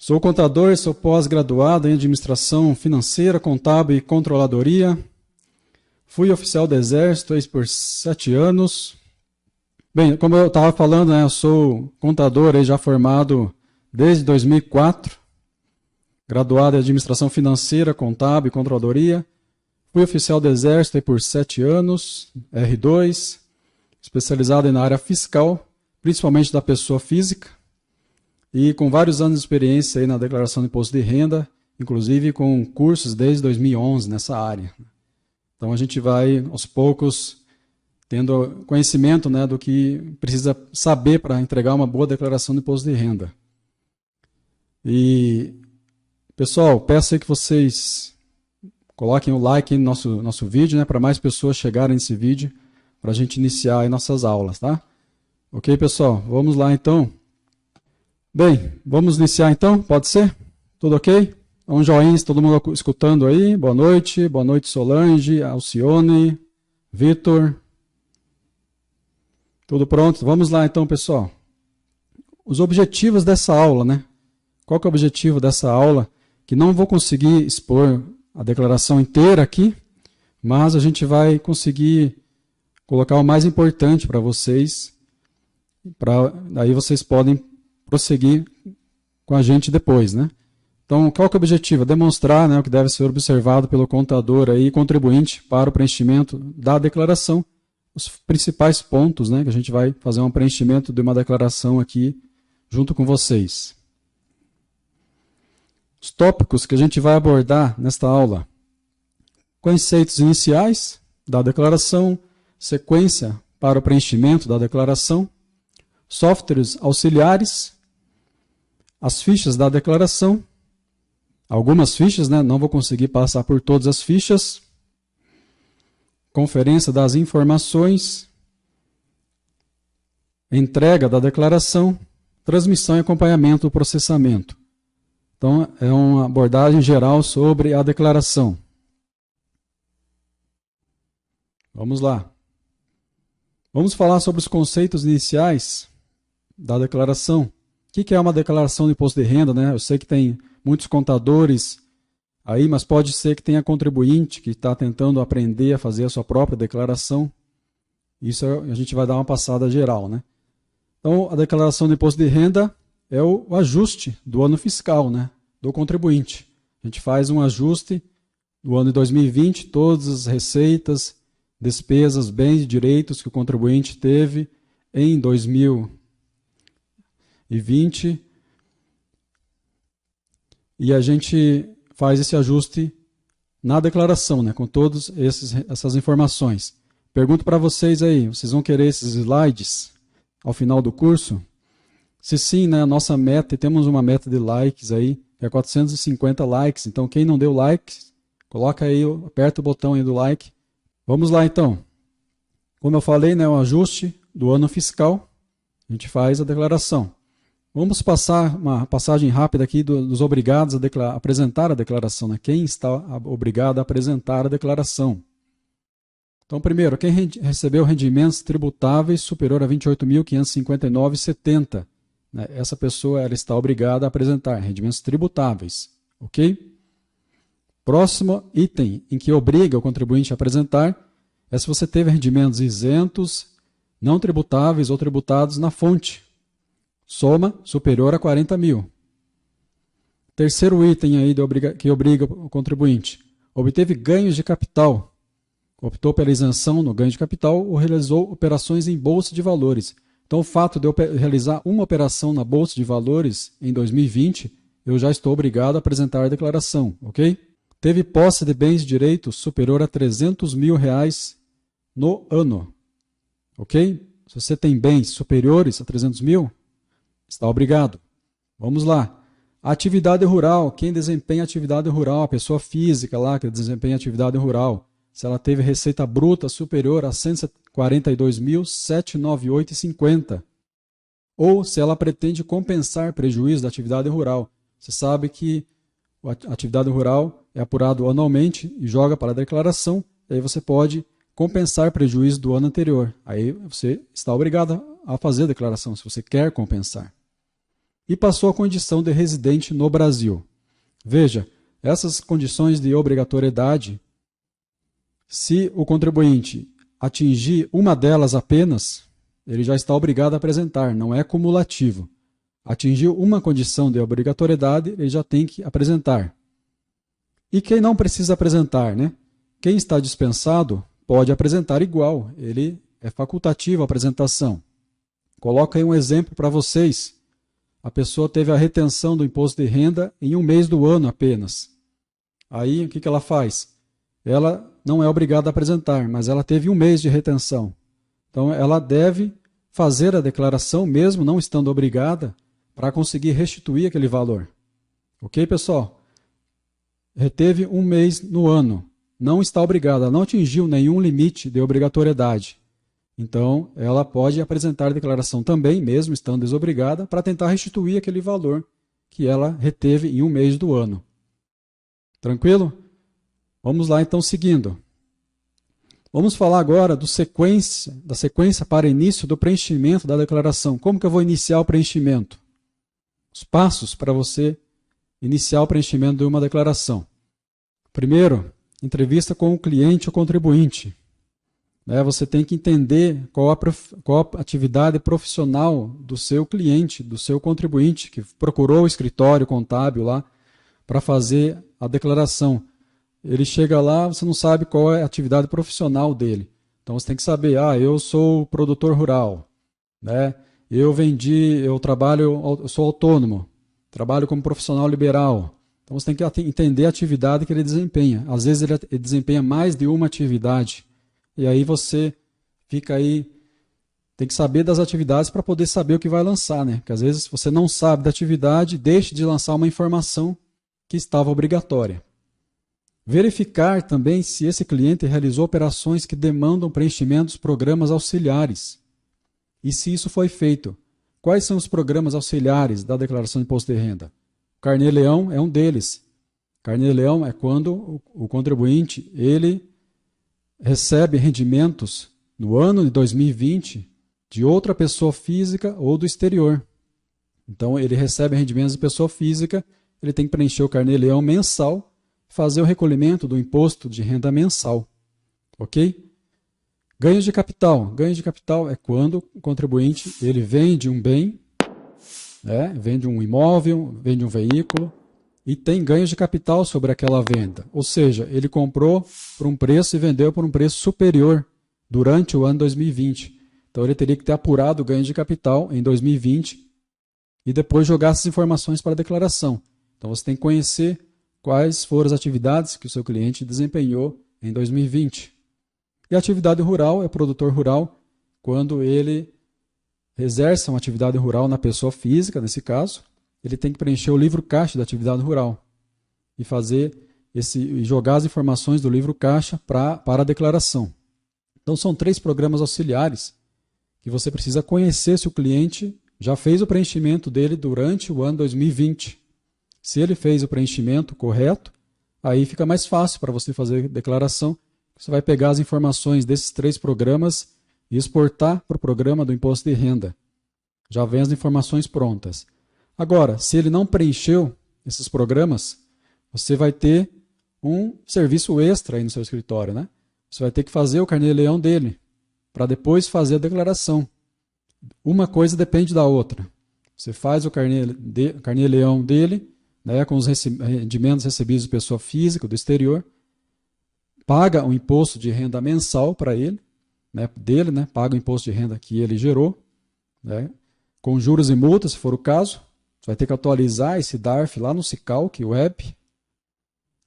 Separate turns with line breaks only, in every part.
Sou contador, sou pós-graduado em administração financeira, contábil e controladoria. Fui oficial do Exército por 7 anos. Bem, como eu estava falando, né, eu sou contador já formado desde 2004. Graduado em administração financeira, contábil e controladoria. Fui oficial do Exército por 7 anos, R2, especializado na área fiscal, principalmente da pessoa física, e com vários anos de experiência aí na declaração de imposto de renda, inclusive com cursos desde 2011 nessa área. Então a gente vai, aos poucos, tendo conhecimento, né, do que precisa saber para entregar uma boa declaração de imposto de renda. E, pessoal, peço aí que vocês coloquem o like no nosso vídeo, né, para mais pessoas chegarem nesse vídeo, para a gente iniciar aí nossas aulas, tá? Ok, pessoal? Vamos lá, então. Bem, vamos iniciar, então? Pode ser? Tudo ok? Um joinha, todo mundo escutando aí. Boa noite Solange, Alcione, Vitor. Tudo pronto? Vamos lá, então, pessoal. Os objetivos dessa aula, né? Qual que é o objetivo dessa aula? Que não vou conseguir expor a declaração inteira aqui, mas a gente vai conseguir colocar o mais importante para vocês, daí vocês podem prosseguir com a gente depois, né? Então, qual que é o objetivo? Demonstrar, né, o que deve ser observado pelo contador e contribuinte para o preenchimento da declaração, os principais pontos, né, que a gente vai fazer um preenchimento de uma declaração aqui junto com vocês. Os tópicos que a gente vai abordar nesta aula: conceitos iniciais da declaração, sequência para o preenchimento da declaração, softwares auxiliares, as fichas da declaração, algumas fichas, né? Não vou conseguir passar por todas as fichas, conferência das informações, entrega da declaração, transmissão e acompanhamento do processamento. Então, é uma abordagem geral sobre a declaração. Vamos lá. Vamos falar sobre os conceitos iniciais da declaração. O que é uma declaração de imposto de renda, né? Eu sei que tem muitos contadores aí, mas pode ser que tenha contribuinte que está tentando aprender a fazer a sua própria declaração. Isso a gente vai dar uma passada geral, né? Então, a declaração de imposto de renda é o ajuste do ano fiscal, né, do contribuinte. A gente faz um ajuste do ano de 2020, todas as receitas, despesas, bens e direitos que o contribuinte teve em 2020, e a gente faz esse ajuste na declaração, né, com todas essas informações. Pergunto para vocês aí, vocês vão querer esses slides ao final do curso? Se sim, né, a nossa meta, e temos uma meta de likes aí, que é 450 likes, então quem não deu like, coloca aí, aperta o botão aí do like. Vamos lá, então. Como eu falei, né, o ajuste do ano fiscal, a gente faz a declaração. Vamos passar uma passagem rápida aqui dos obrigados a apresentar a declaração, né? Quem está obrigado a apresentar a declaração. Então, primeiro, quem recebeu rendimentos tributáveis superior a R$ 28.559,70. Né? Essa pessoa ela está obrigada a apresentar rendimentos tributáveis. Ok? Próximo item em que obriga o contribuinte a apresentar é se você teve rendimentos isentos, não tributáveis ou tributados na fonte. Soma superior a 40 mil. Terceiro item aí que obriga o contribuinte. Obteve ganhos de capital. Optou pela isenção no ganho de capital ou realizou operações em bolsa de valores. Então, o fato de eu realizar uma operação na bolsa de valores em 2020, eu já estou obrigado a apresentar a declaração, ok? Teve posse de bens e direitos superior a R$ 300 mil no ano, ok? Se você tem bens superiores a 300 mil, está obrigado. Vamos lá. Atividade rural. Quem desempenha atividade rural? A pessoa física lá que desempenha atividade rural. Se ela teve receita bruta superior a R$ 142.798,50. Ou se ela pretende compensar prejuízo da atividade rural. Você sabe que a atividade rural é apurado anualmente e joga para a declaração, e aí você pode compensar prejuízo do ano anterior. Aí você está obrigado a fazer a declaração, se você quer compensar. e passou a condição de residente no Brasil. Veja, essas condições de obrigatoriedade, se o contribuinte atingir uma delas apenas, ele já está obrigado a apresentar, não é cumulativo. Atingiu uma condição de obrigatoriedade, ele já tem que apresentar. E quem não precisa apresentar, né? Quem está dispensado pode apresentar igual, ele é facultativo a apresentação. Coloca aí um exemplo para vocês. A pessoa teve a retenção do imposto de renda em um mês do ano apenas. Aí, o que ela faz? Ela não é obrigada a apresentar, mas ela teve um mês de retenção. Então, ela deve fazer a declaração, mesmo não estando obrigada, para conseguir restituir aquele valor. Ok, pessoal? Reteve um mês no ano. Não está obrigada, não atingiu nenhum limite de obrigatoriedade. Então, ela pode apresentar a declaração também, mesmo estando desobrigada, para tentar restituir aquele valor que ela reteve em um mês do ano. Tranquilo? Vamos lá, então, seguindo. Vamos falar agora da sequência para início do preenchimento da declaração. Como que eu vou iniciar o preenchimento? Os passos para você iniciar o preenchimento de uma declaração. Primeiro, entrevista com o cliente ou contribuinte. Você tem que entender qual a atividade profissional do seu cliente, do seu contribuinte, que procurou o escritório contábil lá para fazer a declaração. Ele chega lá, você não sabe qual é a atividade profissional dele. Então você tem que saber, eu sou produtor rural, né? Eu sou autônomo, trabalho como profissional liberal. Então você tem que entender a atividade que ele desempenha. Às vezes ele desempenha mais de uma atividade. E aí você fica aí, tem que saber das atividades para poder saber o que vai lançar, né? Porque às vezes você não sabe da atividade, deixe de lançar uma informação que estava obrigatória. Verificar também se esse cliente realizou operações que demandam preenchimento dos programas auxiliares. E se isso foi feito. Quais são os programas auxiliares da declaração de imposto de renda? O Carnê-Leão é um deles. Carnê-Leão é quando o contribuinte ele recebe rendimentos no ano de 2020 de outra pessoa física ou do exterior. Então, ele recebe rendimentos de pessoa física, ele tem que preencher o Carnê-Leão mensal, fazer o recolhimento do imposto de renda mensal. Ok? Ganhos de capital. Ganhos de capital é quando o contribuinte ele vende um bem, vende um imóvel, vende um veículo, e tem ganhos de capital sobre aquela venda. Ou seja, ele comprou por um preço e vendeu por um preço superior durante o ano 2020. Então ele teria que ter apurado o ganho de capital em 2020 e depois jogar essas informações para a declaração. Então você tem que conhecer quais foram as atividades que o seu cliente desempenhou em 2020. E a atividade rural é produtor rural quando ele exerce uma atividade rural na pessoa física, nesse caso, ele tem que preencher o livro caixa da atividade rural e jogar as informações do livro caixa para a declaração. Então são 3 programas auxiliares que você precisa conhecer se o cliente já fez o preenchimento dele durante o ano 2020. Se ele fez o preenchimento correto, aí fica mais fácil para você fazer a declaração. Você vai pegar as informações desses 3 programas e exportar para o programa do imposto de renda. Já vem as informações prontas. Agora, se ele não preencheu esses programas, você vai ter um serviço extra aí no seu escritório, né? Você vai ter que fazer o Carnê-Leão dele, para depois fazer a declaração. Uma coisa depende da outra. Você faz o Carnê-Leão dele, né, com os rendimentos recebidos de pessoa física do exterior, paga o imposto de renda mensal para ele, né, paga o imposto de renda que ele gerou, né, com juros e multas, se for o caso. Você vai ter que atualizar esse DARF lá no Cicalc Web.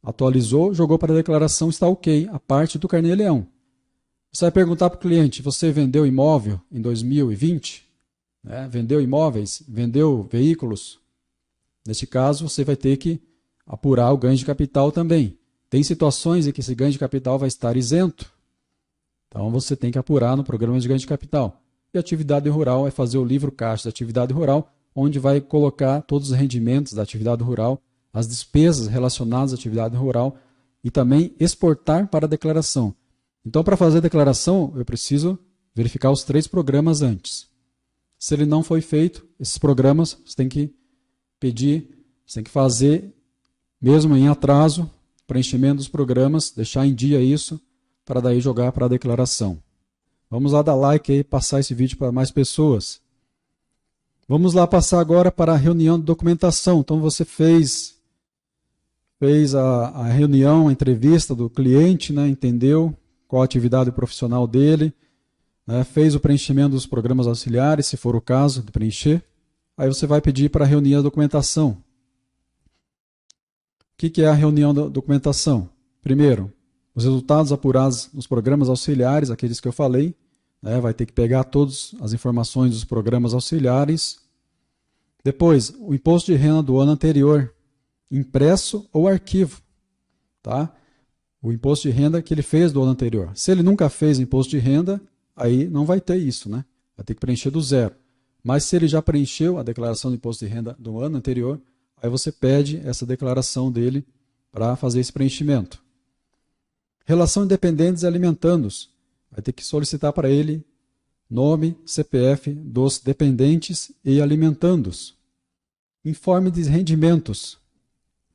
Atualizou, jogou para a declaração, está ok, a parte do Carnê-Leão. Você vai perguntar para o cliente, você vendeu imóvel em 2020? Vendeu imóveis? Vendeu veículos? Neste caso, você vai ter que apurar o ganho de capital também. Tem situações em que esse ganho de capital vai estar isento. Então, você tem que apurar no programa de ganho de capital. E a atividade rural é fazer o livro caixa da atividade rural, onde vai colocar todos os rendimentos da atividade rural, as despesas relacionadas à atividade rural e também exportar para a declaração. Então, para fazer a declaração, eu preciso verificar os 3 programas antes. Se ele não foi feito, esses programas você tem que pedir, você tem que fazer, mesmo em atraso, preenchimento dos programas, deixar em dia isso, para daí jogar para a declaração. Vamos lá dar like aí, passar esse vídeo para mais pessoas. Vamos lá passar agora para a reunião de documentação. Então você fez a reunião, a entrevista do cliente, né, entendeu qual a atividade profissional dele, né, fez o preenchimento dos programas auxiliares, se for o caso de preencher. Aí você vai pedir para reunir a documentação. O que é a reunião da documentação? Primeiro, os resultados apurados nos programas auxiliares, aqueles que eu falei, né, vai ter que pegar todas as informações dos programas auxiliares. Depois, o imposto de renda do ano anterior, impresso ou arquivo. Tá? O imposto de renda que ele fez do ano anterior. Se ele nunca fez imposto de renda, aí não vai ter isso, né? Vai ter que preencher do zero. Mas se ele já preencheu a declaração do imposto de renda do ano anterior, aí você pede essa declaração dele para fazer esse preenchimento. Relação de dependentes e alimentandos. Vai ter que solicitar para ele nome, CPF dos dependentes e alimentandos. Informe de rendimentos.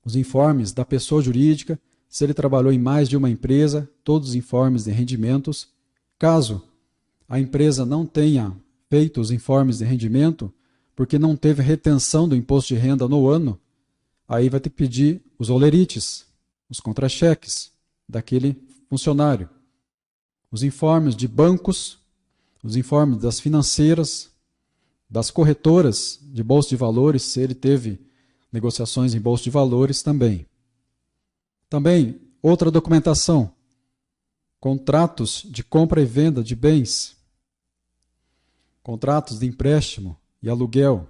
Os informes da pessoa jurídica, se ele trabalhou em mais de uma empresa, todos os informes de rendimentos. Caso a empresa não tenha feito os informes de rendimento, porque não teve retenção do imposto de renda no ano, aí vai ter que pedir os olerites, os contra-cheques daquele funcionário. Os informes de bancos, os informes das financeiras, das corretoras de bolsa de valores, se ele teve negociações em bolsa de valores também. Também, outra documentação, contratos de compra e venda de bens, contratos de empréstimo e aluguel,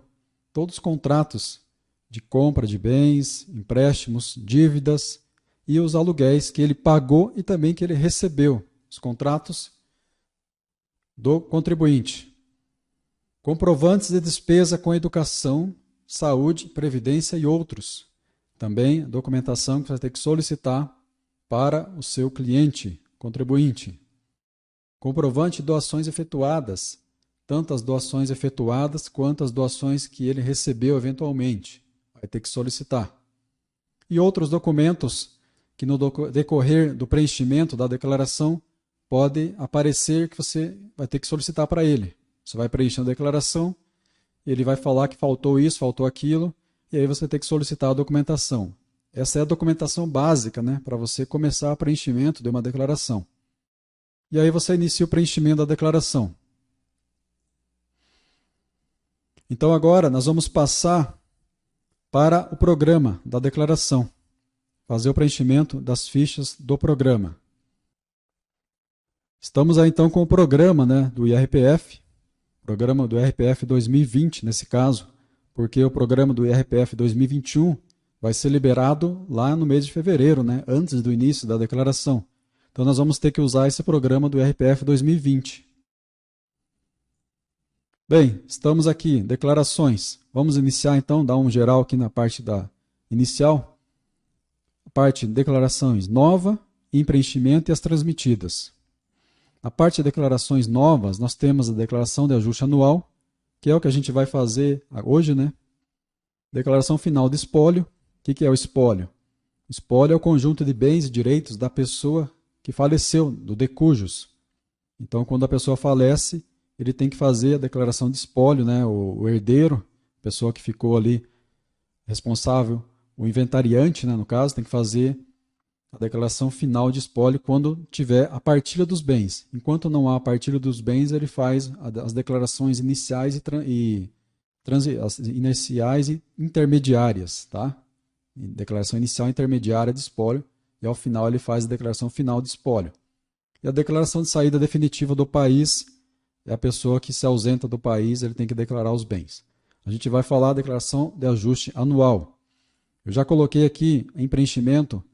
todos os contratos de compra de bens, empréstimos, dívidas e os aluguéis que ele pagou e também que ele recebeu, os contratos do contribuinte. Comprovantes de despesa com educação, saúde, previdência e outros. Também documentação que você vai ter que solicitar para o seu cliente, contribuinte. Comprovante de doações efetuadas, tanto as doações efetuadas quanto as doações que ele recebeu eventualmente. Vai ter que solicitar. E outros documentos que no decorrer do preenchimento da declaração pode aparecer que você vai ter que solicitar para ele. Você vai preenchendo a declaração, ele vai falar que faltou isso, faltou aquilo, e aí você vai ter que solicitar a documentação. Essa é a documentação básica, né, para você começar o preenchimento de uma declaração. E aí você inicia o preenchimento da declaração. Então agora nós vamos passar para o programa da declaração. Fazer o preenchimento das fichas do programa. Estamos aí então com o programa, né, do IRPF, programa do IRPF 2020 nesse caso, porque o programa do IRPF 2021 vai ser liberado lá no mês de fevereiro, né, antes do início da declaração. Então nós vamos ter que usar esse programa do IRPF 2020. Bem, estamos aqui, declarações. Vamos iniciar então, dar um geral aqui na parte da inicial. A parte de declarações nova, em preenchimento e as transmitidas. Na parte de declarações novas, nós temos a declaração de ajuste anual, que é o que a gente vai fazer hoje, né? Declaração final de espólio. O que é o espólio? Espólio é o conjunto de bens e direitos da pessoa que faleceu, do decujus. Então, quando a pessoa falece, ele tem que fazer a declaração de espólio, né? O herdeiro, a pessoa que ficou ali responsável, o inventariante, né, no caso, tem que fazer a declaração final de espólio quando tiver a partilha dos bens. Enquanto não há a partilha dos bens, ele faz as declarações iniciais e intermediárias, tá? Declaração inicial e intermediária de espólio, e ao final ele faz a declaração final de espólio. E a declaração de saída definitiva do país é a pessoa que se ausenta do país, ele tem que declarar os bens. A gente vai falar da declaração de ajuste anual. Eu já coloquei aqui em preenchimento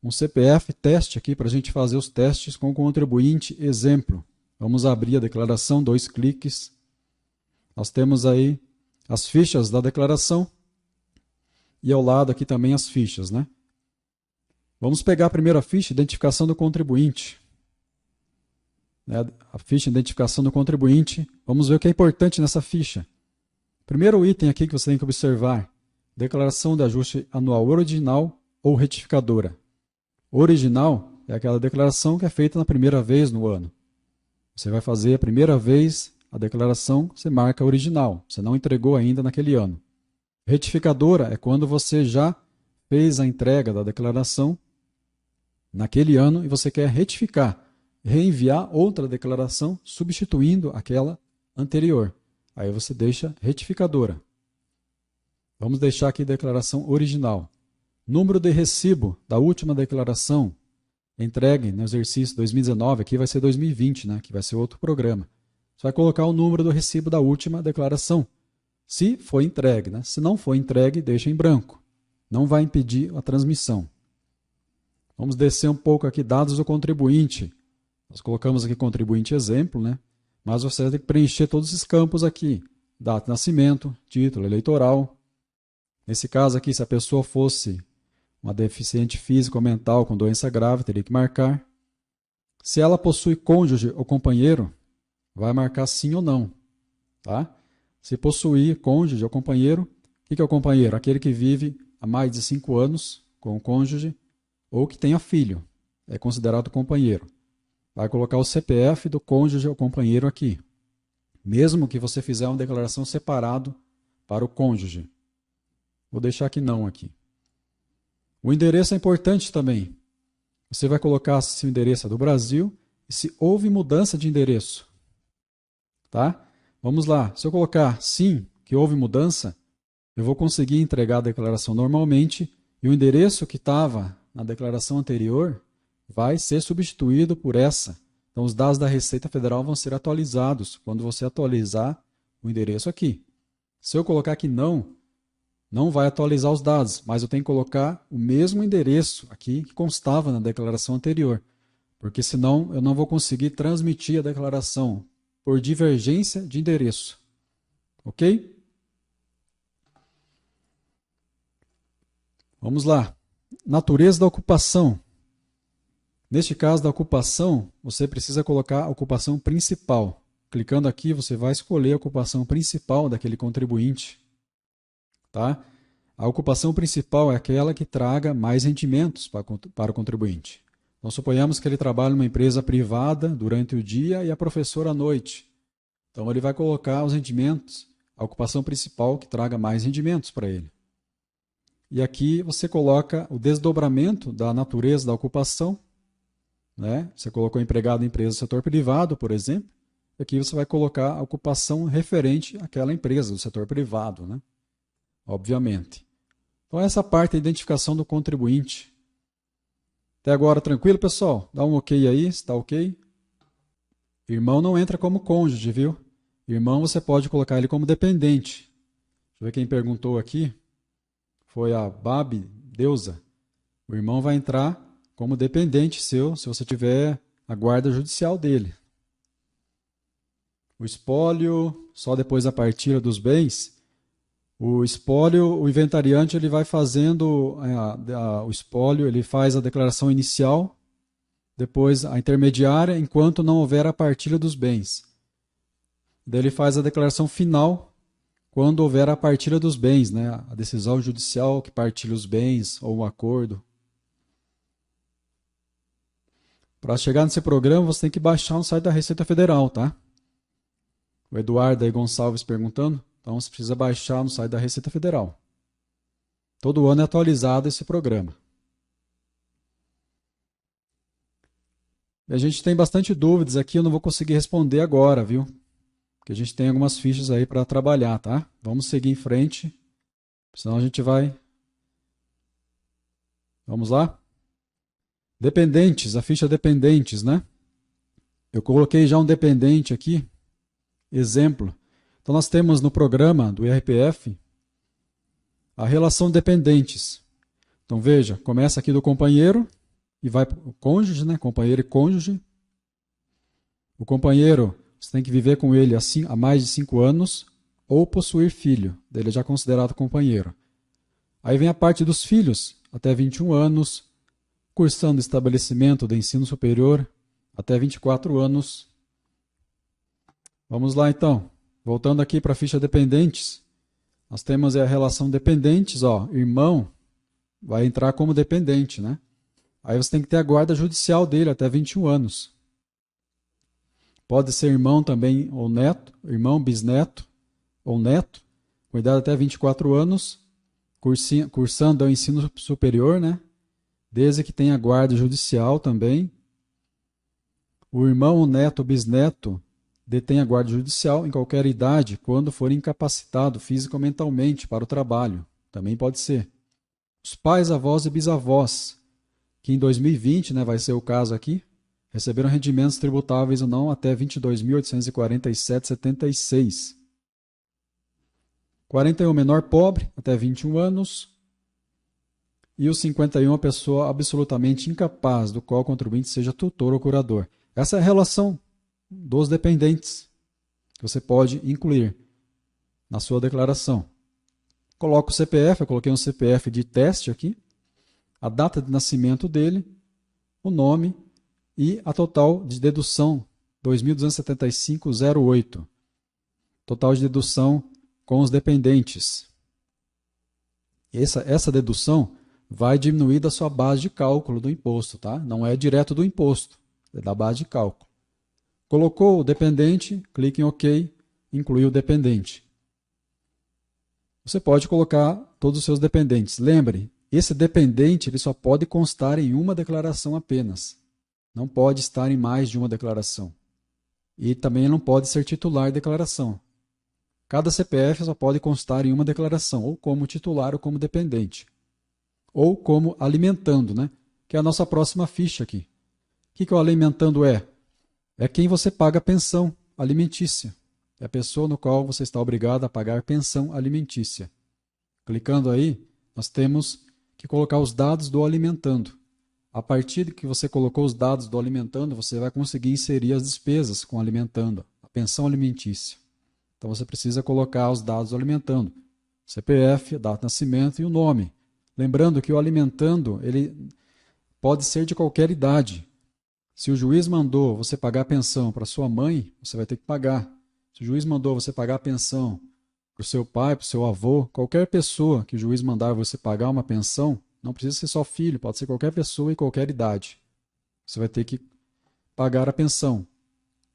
um CPF teste aqui para a gente fazer os testes com o contribuinte exemplo. Vamos abrir a declaração, 2 cliques. Nós temos aí as fichas da declaração e ao lado aqui também as fichas, né? Vamos pegar a primeira ficha, identificação do contribuinte. A ficha de identificação do contribuinte. Vamos ver o que é importante nessa ficha. Primeiro item aqui que você tem que observar. declaração de ajuste anual original ou retificadora. Original é aquela declaração que é feita na primeira vez no ano. Você vai fazer a primeira vez a declaração, você marca original, você não entregou ainda naquele ano. Retificadora é quando você já fez a entrega da declaração naquele ano e você quer retificar, reenviar outra declaração substituindo aquela anterior. Aí você deixa retificadora. Vamos deixar aqui declaração original. Número de recibo da última declaração entregue no exercício 2019, aqui vai ser 2020, né, que vai ser outro programa. Você vai colocar o número do recibo da última declaração, se foi entregue. Né? Se não foi entregue, deixa em branco. Não vai impedir a transmissão. Vamos descer um pouco aqui, dados do contribuinte. Nós colocamos aqui contribuinte exemplo, né? Mas você vai ter que preencher todos esses campos aqui. Data de nascimento, título eleitoral. Nesse caso aqui, se a pessoa fosse uma deficiente física ou mental com doença grave, teria que marcar. Se ela possui cônjuge ou companheiro, vai marcar sim ou não. Tá? Se possuir cônjuge ou companheiro, o que é o companheiro? Aquele que vive há mais de 5 anos com o cônjuge ou que tenha filho. É considerado companheiro. Vai colocar o CPF do cônjuge ou companheiro aqui. Mesmo que você fizer uma declaração separado para o cônjuge. Vou deixar que não aqui. O endereço é importante também. Você vai colocar se o endereço é do Brasil e se houve mudança de endereço. Tá? Vamos lá. Se eu colocar sim, que houve mudança, eu vou conseguir entregar a declaração normalmente e o endereço que estava na declaração anterior vai ser substituído por essa. Então, os dados da Receita Federal vão ser atualizados quando você atualizar o endereço aqui. Se eu colocar que não vai atualizar os dados, mas eu tenho que colocar o mesmo endereço aqui que constava na declaração anterior, porque senão eu não vou conseguir transmitir a declaração por divergência de endereço. Ok? Vamos lá. Natureza da ocupação. Neste caso da ocupação, você precisa colocar a ocupação principal. Clicando aqui, você vai escolher a ocupação principal daquele contribuinte. Tá? A ocupação principal é aquela que traga mais rendimentos para o contribuinte. Então, suponhamos que ele trabalha numa empresa privada durante o dia e é professor à noite. Então, ele vai colocar os rendimentos, a ocupação principal que traga mais rendimentos para ele. E aqui você coloca o desdobramento da natureza da ocupação. Né? Você colocou empregado em empresa do setor privado, por exemplo. E aqui você vai colocar a ocupação referente àquela empresa do setor privado, né? Obviamente. Então, essa parte é a identificação do contribuinte. Até agora, tranquilo, pessoal? Dá um ok aí, está ok? Irmão não entra como cônjuge, viu? Irmão você pode colocar ele como dependente. Deixa eu ver quem perguntou aqui. Foi a Babi Deusa. O irmão vai entrar como dependente seu, se você tiver a guarda judicial dele. O espólio, só depois da partilha dos bens. O espólio, o inventariante ele vai fazendo o espólio, ele faz a declaração inicial, depois a intermediária, enquanto não houver a partilha dos bens. Daí ele faz a declaração final, quando houver a partilha dos bens, né? A decisão judicial que partilha os bens ou um acordo. Para chegar nesse programa, você tem que baixar no site da Receita Federal, tá? O Eduardo aí Gonçalves perguntando. Então, você precisa baixar no site da Receita Federal. Todo ano é atualizado esse programa. E a gente tem bastante dúvidas aqui, eu não vou conseguir responder agora, viu? Porque a gente tem algumas fichas aí para trabalhar, tá? Vamos seguir em frente, senão a gente vai... Vamos lá? Dependentes, a ficha dependentes, né? Eu coloquei já um dependente aqui, exemplo. Então, nós temos no programa do IRPF a relação dependentes. Então, veja, começa aqui do companheiro e vai para o cônjuge, né? Companheiro e cônjuge. O companheiro, você tem que viver com ele assim há mais de 5 anos ou possuir filho. Ele é já considerado companheiro. Aí vem a parte dos filhos, até 21 anos, cursando estabelecimento de ensino superior, até 24 anos. Vamos lá, então. Voltando aqui para a ficha dependentes, Nós temos a relação dependentes, ó, irmão vai entrar como dependente, né? Aí você tem que ter a guarda judicial dele até 21 anos. Pode ser irmão também ou neto, irmão, bisneto ou neto, com idade até 24 anos, cursando ao ensino superior, né? Desde que tenha guarda judicial também. O irmão, o neto, o bisneto detém a guarda judicial em qualquer idade, quando for incapacitado físico ou mentalmente para o trabalho. Também pode ser. Os pais, avós e bisavós, que em 2020, né, vai ser o caso aqui, receberam rendimentos tributáveis ou não até 22.847,76. 41 menor pobre, até 21 anos. E os 51 a pessoa absolutamente incapaz, do qual o contribuinte seja tutor ou curador. Essa é a relação dos dependentes que você pode incluir na sua declaração. Coloca o CPF, eu coloquei um CPF de teste aqui, a data de nascimento dele, o nome e a total de dedução, 2.275,08. Total de dedução com os dependentes. Essa dedução vai diminuir da sua base de cálculo do imposto, tá? Não é direto do imposto, é da base de cálculo. Colocou o dependente, clique em OK, incluiu o dependente. Você pode colocar todos os seus dependentes. Lembre, esse dependente ele só pode constar em uma declaração apenas. Não pode estar em mais de uma declaração. E também não pode ser titular de declaração. Cada CPF só pode constar em uma declaração, ou como titular ou como dependente. Ou como alimentando, né? Que é a nossa próxima ficha aqui. O que o alimentando é? É quem você paga a pensão alimentícia. É a pessoa no qual você está obrigado a pagar pensão alimentícia. Clicando aí, nós temos que colocar os dados do alimentando. A partir de que você colocou os dados do alimentando, você vai conseguir inserir as despesas com alimentando, a pensão alimentícia. Então você precisa colocar os dados do alimentando, CPF, data de nascimento e o nome. Lembrando que o alimentando ele pode ser de qualquer idade. Se o juiz mandou você pagar a pensão para sua mãe, você vai ter que pagar. Se o juiz mandou você pagar a pensão para o seu pai, para o seu avô, qualquer pessoa que o juiz mandar você pagar uma pensão, não precisa ser só filho, pode ser qualquer pessoa e qualquer idade. Você vai ter que pagar a pensão.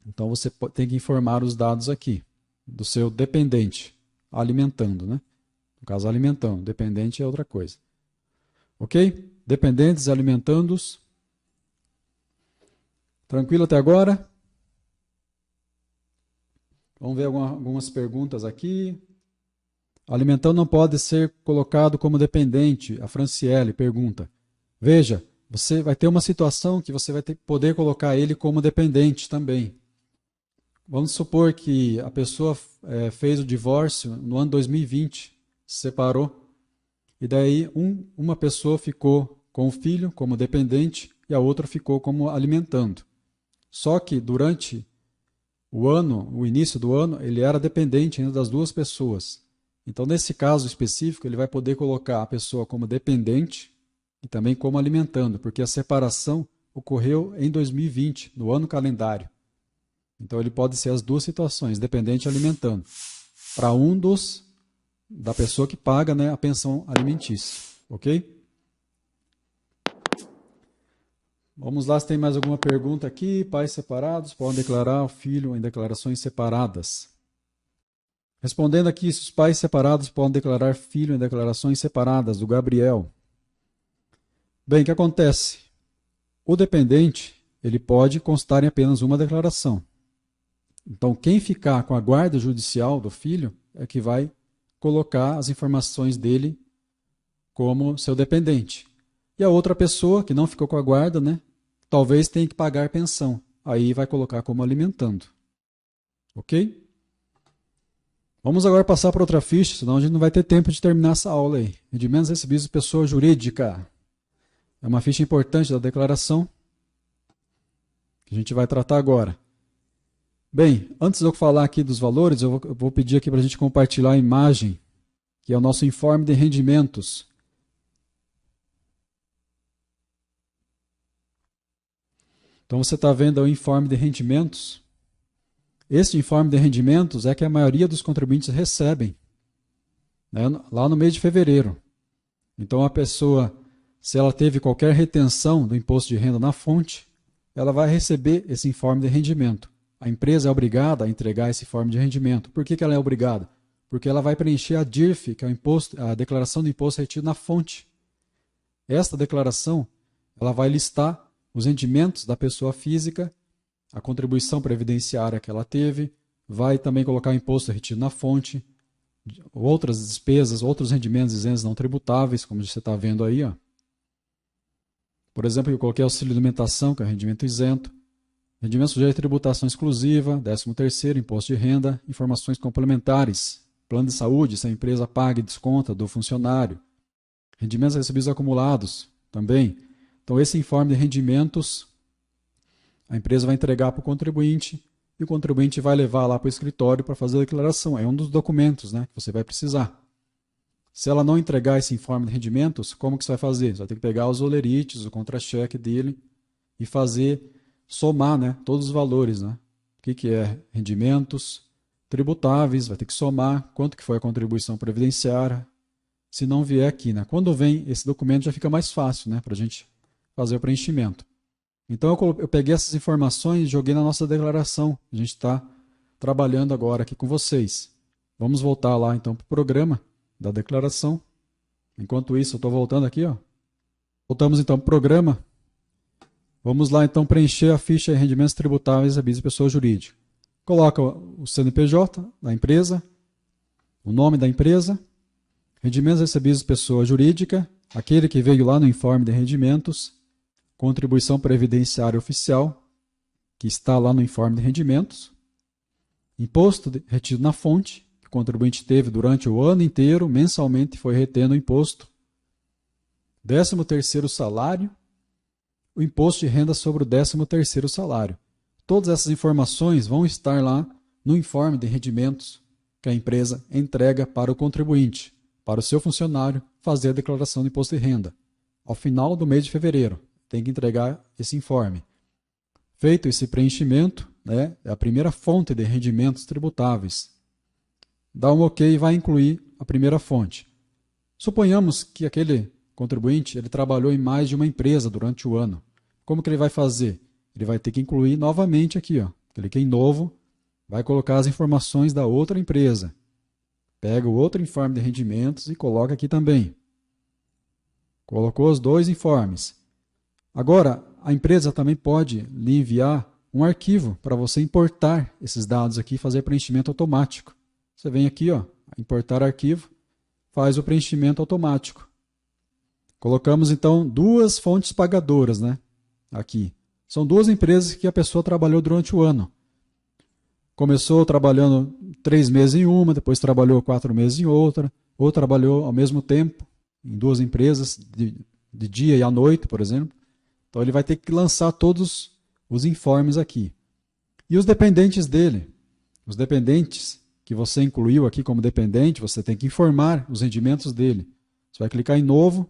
Então você tem que informar os dados aqui do seu dependente, alimentando, né? No caso, alimentando. Dependente é outra coisa. Ok? Dependentes, alimentandos. Tranquilo até agora? Vamos ver algumas perguntas aqui. Alimentando não pode ser colocado como dependente. A Franciele pergunta. Veja, você vai ter uma situação que você vai poder colocar ele como dependente também. Vamos supor que a pessoa fez o divórcio no ano 2020, se separou, e daí uma pessoa ficou com o filho como dependente e a outra ficou como alimentando. Só que durante o início do ano, ele era dependente ainda das duas pessoas. Então, nesse caso específico, ele vai poder colocar a pessoa como dependente e também como alimentando, porque a separação ocorreu em 2020, no ano calendário. Então, ele pode ser as duas situações, dependente e alimentando, para da pessoa que paga, né, a pensão alimentícia. Ok? Vamos lá, se tem mais alguma pergunta aqui. Pais separados podem declarar o filho em declarações separadas. Respondendo aqui, se os pais separados podem declarar filho em declarações separadas, do Gabriel. Bem, o que acontece? O dependente, ele pode constar em apenas uma declaração. Então, quem ficar com a guarda judicial do filho é que vai colocar as informações dele como seu dependente. E a outra pessoa, que não ficou com a guarda, né, talvez tenha que pagar pensão. Aí vai colocar como alimentando. Ok? Vamos agora passar para outra ficha, senão a gente não vai ter tempo de terminar essa aula aí. Rendimentos recebidos de pessoa jurídica. É uma ficha importante da declaração que a gente vai tratar agora. Bem, antes de eu falar aqui dos valores, eu vou pedir aqui para a gente compartilhar a imagem, que é o nosso informe de rendimentos. Então você está vendo o informe de rendimentos. Este informe de rendimentos é que a maioria dos contribuintes recebem. né, lá no mês de fevereiro. Então a pessoa, se ela teve qualquer retenção do imposto de renda na fonte, ela vai receber esse informe de rendimento. A empresa é obrigada a entregar esse informe de rendimento. Por que ela é obrigada? Porque ela vai preencher a DIRF, que é a declaração do imposto retido na fonte. Esta declaração, ela vai listar os rendimentos da pessoa física, a contribuição previdenciária que ela teve, vai também colocar o imposto retido na fonte, outras despesas, outros rendimentos isentos não tributáveis, como você está vendo aí. Ó. Por exemplo, eu coloquei auxílio alimentação, que é rendimento isento, rendimento sujeito a tributação exclusiva, 13º, imposto de renda, informações complementares, plano de saúde, se a empresa paga e desconta do funcionário, rendimentos recebidos acumulados também. Então, esse informe de rendimentos, a empresa vai entregar para o contribuinte e o contribuinte vai levar lá para o escritório para fazer a declaração. É um dos documentos, né, que você vai precisar. Se ela não entregar esse informe de rendimentos, como que você vai fazer? Você vai ter que pegar os olerites, o contra-cheque dele e fazer, somar, né, todos os valores. Né? O que é rendimentos tributáveis, vai ter que somar quanto que foi a contribuição previdenciária, se não vier aqui. Né? Quando vem esse documento já fica mais fácil, né, para a gente fazer o preenchimento. Então eu peguei essas informações e joguei na nossa declaração. A gente está trabalhando agora aqui com vocês. Vamos voltar lá então para o programa da declaração. Enquanto isso, eu estou voltando aqui. Ó. Voltamos então para o programa. Vamos lá então preencher a ficha de rendimentos tributáveis recebidos de pessoa jurídica. Coloca o CNPJ da empresa, o nome da empresa, rendimentos recebidos de pessoa jurídica, aquele que veio lá no informe de rendimentos, contribuição previdenciária oficial, que está lá no informe de rendimentos, imposto retido na fonte, que o contribuinte teve durante o ano inteiro, mensalmente foi retendo o imposto, 13º salário, o imposto de renda sobre o 13º salário. Todas essas informações vão estar lá no informe de rendimentos que a empresa entrega para o contribuinte, para o seu funcionário fazer a declaração de imposto de renda. Ao final do mês de fevereiro, tem que entregar esse informe. Feito esse preenchimento, né, é a primeira fonte de rendimentos tributáveis. Dá um OK e vai incluir a primeira fonte. Suponhamos que aquele contribuinte ele trabalhou em mais de uma empresa durante o ano. Como que ele vai fazer? Ele vai ter que incluir novamente aqui. Ó. Clique em novo, vai colocar as informações da outra empresa. Pega o outro informe de rendimentos e coloca aqui também. Colocou os dois informes. Agora, a empresa também pode lhe enviar um arquivo para você importar esses dados aqui e fazer preenchimento automático. Você vem aqui, ó, importar arquivo, faz o preenchimento automático. Colocamos, então, duas fontes pagadoras, né? Aqui. São duas empresas que a pessoa trabalhou durante o ano. Começou trabalhando 3 meses em uma, depois trabalhou 4 meses em outra, ou trabalhou ao mesmo tempo em duas empresas, de dia e à noite, por exemplo. Então ele vai ter que lançar todos os informes aqui. E os dependentes dele? Os dependentes que você incluiu aqui como dependente, você tem que informar os rendimentos dele. Você vai clicar em novo,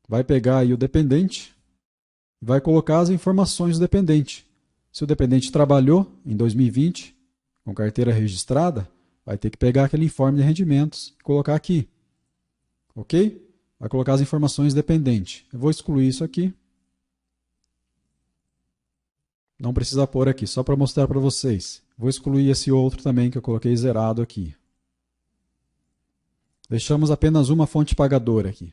vai pegar aí o dependente, vai colocar as informações do dependente. Se o dependente trabalhou em 2020 com carteira registrada, vai ter que pegar aquele informe de rendimentos e colocar aqui. Ok? Vai colocar as informações do dependente. Eu vou excluir isso aqui. Não precisa pôr aqui, só para mostrar para vocês. Vou excluir esse outro também que eu coloquei zerado aqui. Deixamos apenas uma fonte pagadora aqui.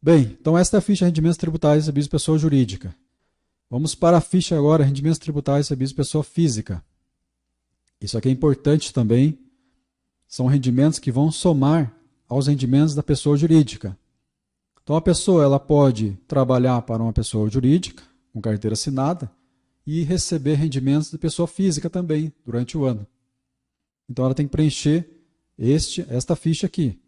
Bem, então esta é a ficha de rendimentos tributários recebidos de pessoa jurídica. Vamos para a ficha agora, rendimentos tributários recebidos de pessoa física. Isso aqui é importante também. São rendimentos que vão somar aos rendimentos da pessoa jurídica. Então a pessoa ela pode trabalhar para uma pessoa jurídica, com carteira assinada, e receber rendimentos de pessoa física também durante o ano. Então ela tem que preencher esta ficha aqui.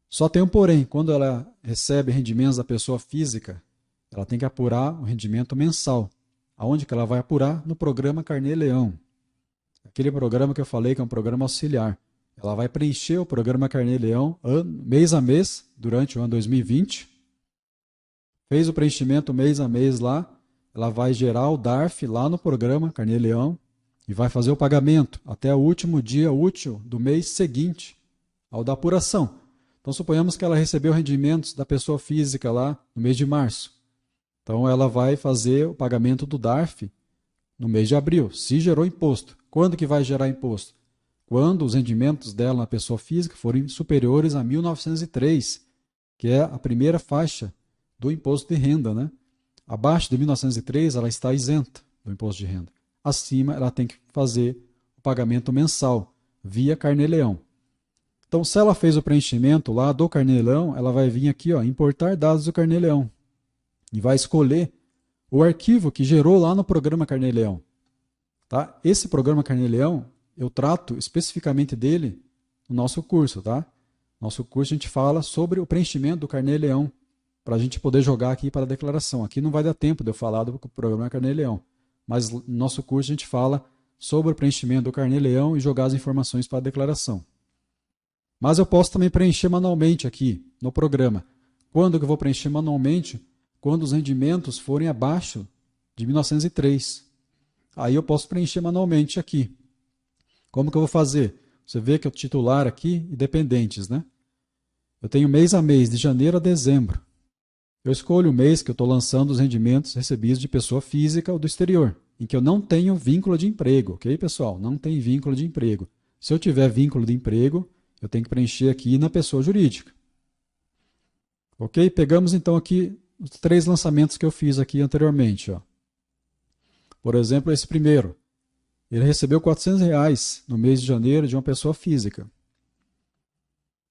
Só tem um porém, quando ela recebe rendimentos da pessoa física, ela tem que apurar o rendimento mensal. Aonde que ela vai apurar? No programa Carnê-Leão. Aquele programa que eu falei que é um programa auxiliar. Ela vai preencher o programa Carnê-Leão mês a mês durante o ano 2020. Fez o preenchimento mês a mês lá, ela vai gerar o DARF lá no programa Carnê-Leão e vai fazer o pagamento até o último dia útil do mês seguinte ao da apuração. Então, suponhamos que ela recebeu rendimentos da pessoa física lá no mês de março. Então, ela vai fazer o pagamento do DARF no mês de abril, se gerou imposto. Quando que vai gerar imposto? Quando os rendimentos dela na pessoa física forem superiores a 1.903, que é a primeira faixa do imposto de renda, né? Abaixo de 1.903, ela está isenta do imposto de renda. Acima, ela tem que fazer o pagamento mensal, via Carnê-Leão. Então, se ela fez o preenchimento lá do Carnê-Leão, ela vai vir aqui, ó, importar dados do Carnê-Leão. E vai escolher o arquivo que gerou lá no programa Carnê-Leão. Tá? Esse programa Carnê-Leão, eu trato especificamente dele no nosso curso. Tá? Nosso curso a gente fala sobre o preenchimento do Carnê-Leão, para a gente poder jogar aqui para a declaração. Aqui não vai dar tempo de eu falar do programa Carnê-Leão, mas no nosso curso a gente fala sobre o preenchimento do Carnê-Leão e jogar as informações para a declaração. Mas eu posso também preencher manualmente aqui no programa. Quando que eu vou preencher manualmente? Quando os rendimentos forem abaixo de 1903. Aí eu posso preencher manualmente aqui. Como que eu vou fazer? Você vê que é o titular aqui e dependentes, né? Eu tenho mês a mês, de janeiro a dezembro. Eu escolho o mês que eu estou lançando os rendimentos recebidos de pessoa física ou do exterior, em que eu não tenho vínculo de emprego, ok, pessoal? Não tem vínculo de emprego. Se eu tiver vínculo de emprego, eu tenho que preencher aqui na pessoa jurídica. Ok? Pegamos então aqui os 3 lançamentos que eu fiz aqui anteriormente. Ó. Por exemplo, esse primeiro. Ele recebeu R$400 no mês de janeiro de uma pessoa física.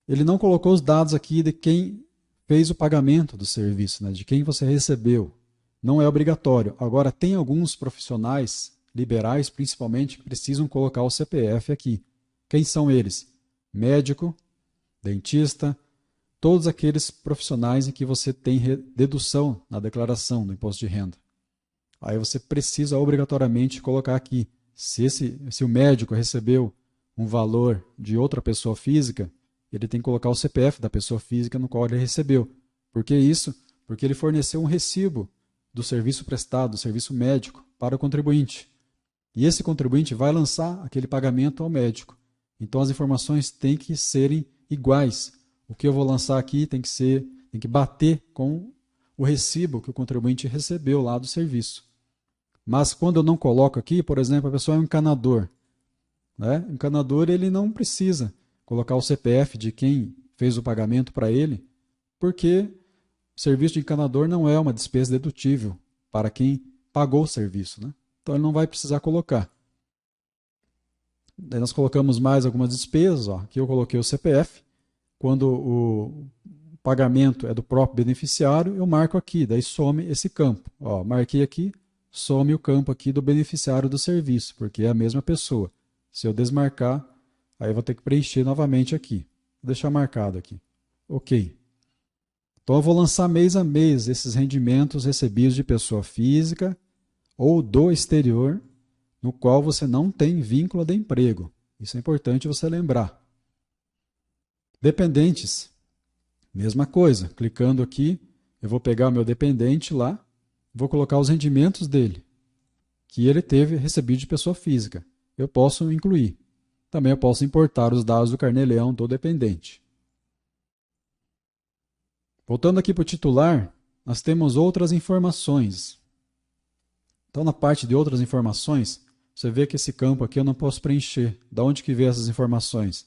Ele não colocou os dados aqui de quem fez o pagamento do serviço, né? De quem você recebeu. Não é obrigatório. Agora, tem alguns profissionais liberais, principalmente, que precisam colocar o CPF aqui. Quem são eles? Médico, dentista, todos aqueles profissionais em que você tem dedução na declaração do imposto de renda. Aí você precisa obrigatoriamente colocar aqui. Se o médico recebeu um valor de outra pessoa física, ele tem que colocar o CPF da pessoa física no qual ele recebeu. Por que isso? Porque ele forneceu um recibo do serviço prestado, do serviço médico, para o contribuinte. E esse contribuinte vai lançar aquele pagamento ao médico. Então as informações têm que serem iguais. O que eu vou lançar aqui tem que bater com o recibo que o contribuinte recebeu lá do serviço. Mas quando eu não coloco aqui, por exemplo, a pessoa é um encanador. Né? O encanador ele não precisa colocar o CPF de quem fez o pagamento para ele, porque o serviço de encanador não é uma despesa dedutível para quem pagou o serviço. Né? Então ele não vai precisar colocar. Daí nós colocamos mais algumas despesas. Ó. Aqui eu coloquei o CPF. Quando o pagamento é do próprio beneficiário, eu marco aqui, daí some esse campo. Ó, marquei aqui, some o campo aqui do beneficiário do serviço, porque é a mesma pessoa. Se eu desmarcar, aí eu vou ter que preencher novamente aqui. Vou deixar marcado aqui. Ok. Então eu vou lançar mês a mês esses rendimentos recebidos de pessoa física ou do exterior, no qual você não tem vínculo de emprego. Isso é importante você lembrar. Dependentes. Mesma coisa. Clicando aqui, eu vou pegar o meu dependente lá, vou colocar os rendimentos dele, que ele teve recebido de pessoa física. Eu posso incluir. Também eu posso importar os dados do Carnê-Leão do dependente. Voltando aqui para o titular, nós temos outras informações. Então, na parte de outras informações, você vê que esse campo aqui eu não posso preencher. Da onde que vem essas informações?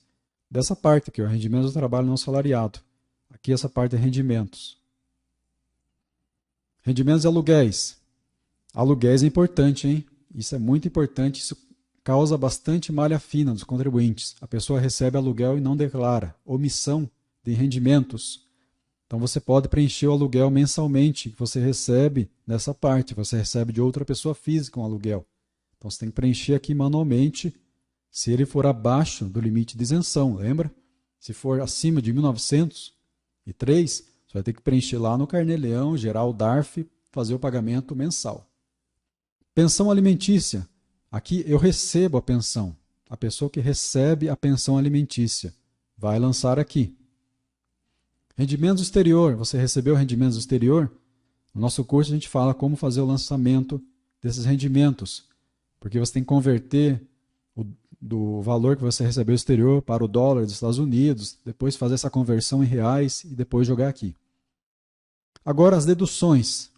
Dessa parte aqui, ó, rendimentos do trabalho não salariado. Aqui essa parte é rendimentos. Rendimentos e aluguéis. Aluguéis é importante, hein? Isso é muito importante, isso causa bastante malha fina dos contribuintes. A pessoa recebe aluguel e não declara. Omissão de rendimentos. Então você pode preencher o aluguel mensalmente que você recebe nessa parte. Você recebe de outra pessoa física um aluguel. Então você tem que preencher aqui manualmente se ele for abaixo do limite de isenção, lembra? Se for acima de 1.903, você vai ter que preencher lá no Carnê-Leão, gerar o DARF, fazer o pagamento mensal. Pensão alimentícia. Aqui eu recebo a pensão. A pessoa que recebe a pensão alimentícia vai lançar aqui. Rendimentos exterior. Você recebeu rendimentos exterior? No nosso curso a gente fala como fazer o lançamento desses rendimentos. Porque você tem que converter do valor que você recebeu exterior para o dólar dos Estados Unidos, depois fazer essa conversão em reais e depois jogar aqui. Agora as deduções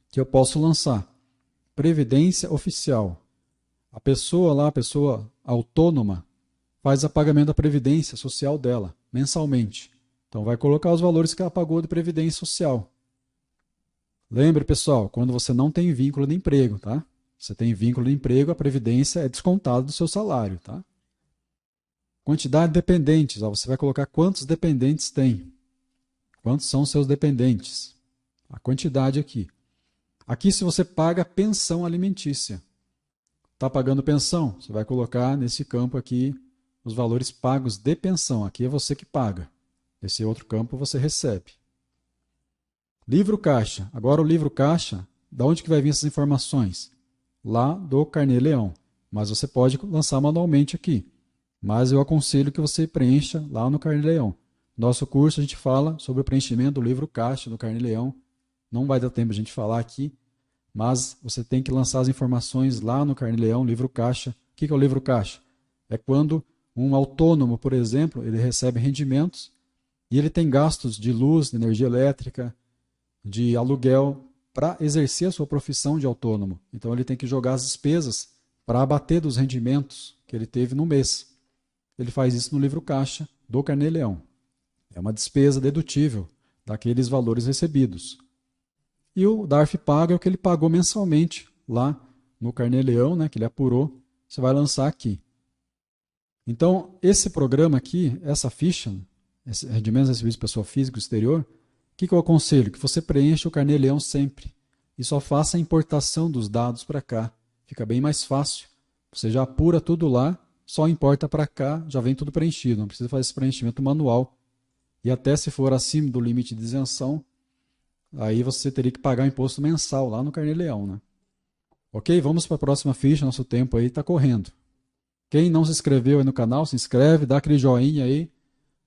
que eu posso lançar. Previdência oficial. A pessoa lá, a pessoa autônoma, faz o pagamento da previdência social dela, mensalmente. Então vai colocar os valores que ela pagou de previdência social. Lembre, pessoal, quando você não tem vínculo de emprego, tá? Você tem vínculo de emprego, a previdência é descontada do seu salário, tá? Quantidade de dependentes, ó, você vai colocar quantos dependentes tem. Quantos são os seus dependentes? A quantidade aqui. Aqui se você paga pensão alimentícia. Está pagando pensão? Você vai colocar nesse campo aqui os valores pagos de pensão. Aqui é você que paga. Esse outro campo você recebe. Livro caixa. Agora o livro caixa, da onde que vai vir essas informações? Lá do Carnê-Leão. Mas você pode lançar manualmente aqui. Mas eu aconselho que você preencha lá no Carnê-Leão. Nosso curso a gente fala sobre o preenchimento do livro caixa do Carnê-Leão. Não vai dar tempo de a gente falar aqui, mas você tem que lançar as informações lá no Carnê-Leão, livro caixa. O que é o livro caixa? É quando um autônomo, por exemplo, ele recebe rendimentos e ele tem gastos de luz, de energia elétrica, de aluguel para exercer a sua profissão de autônomo. Então ele tem que jogar as despesas para abater dos rendimentos que ele teve no mês. Ele faz isso no livro caixa do Carnê-Leão. É uma despesa dedutível daqueles valores recebidos. E o DARF paga é o que ele pagou mensalmente lá no Carnê-Leão, né, que ele apurou. Você vai lançar aqui. Então, esse programa aqui, essa ficha, esse rendimentos recebidos de pessoa física exterior, o que eu aconselho? Que você preencha o Carnê-Leão sempre e só faça a importação dos dados para cá. Fica bem mais fácil. Você já apura tudo lá, só importa para cá, já vem tudo preenchido. Não precisa fazer esse preenchimento manual. E até se for acima do limite de isenção, aí você teria que pagar o imposto mensal lá no Carnê-Leão, né? Ok? Vamos para a próxima ficha, nosso tempo aí está correndo. Quem não se inscreveu aí no canal, se inscreve, dá aquele joinha aí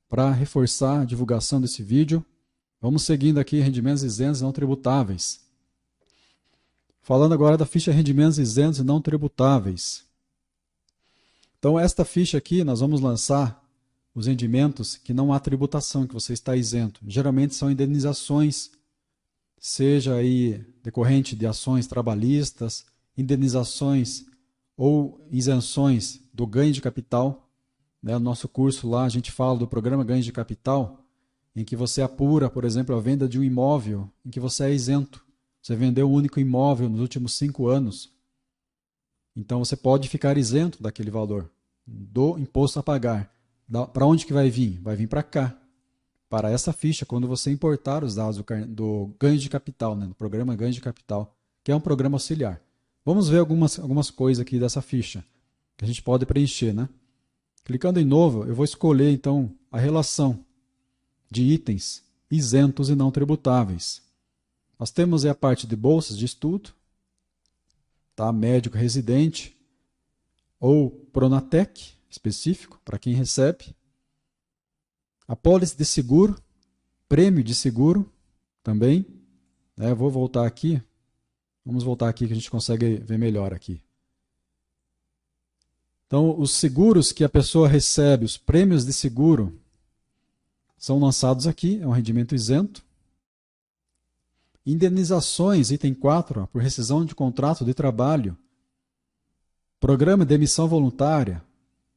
para reforçar a divulgação desse vídeo. Vamos seguindo aqui rendimentos isentos e não tributáveis. Falando agora da ficha rendimentos isentos e não tributáveis. Então esta ficha aqui nós vamos lançar os rendimentos que não há tributação, que você está isento. Geralmente são indenizações, seja aí decorrente de ações trabalhistas, indenizações ou isenções do ganho de capital. No nosso curso lá a gente fala do programa ganho de capital, em que você apura, por exemplo, a venda de um imóvel em que você é isento. Você vendeu um único imóvel nos últimos 5 anos. Então você pode ficar isento daquele valor, do imposto a pagar. Para onde que vai vir? Vai vir para cá. Para essa ficha, quando você importar os dados do ganho de capital, né, do programa ganho de capital, que é um programa auxiliar. Vamos ver algumas coisas aqui dessa ficha, que a gente pode preencher, né? Clicando em novo, eu vou escolher então a relação de itens isentos e não tributáveis. Nós temos aí a parte de bolsas de estudo, tá? Médico residente, ou Pronatec, específico, para quem recebe. Apólice de seguro, prêmio de seguro também. Vou voltar aqui. Vamos voltar aqui que a gente consegue ver melhor aqui. Então, os seguros que a pessoa recebe, os prêmios de seguro, são lançados aqui, é um rendimento isento. Indenizações, item 4, ó, por rescisão de contrato de trabalho. Programa de demissão voluntária,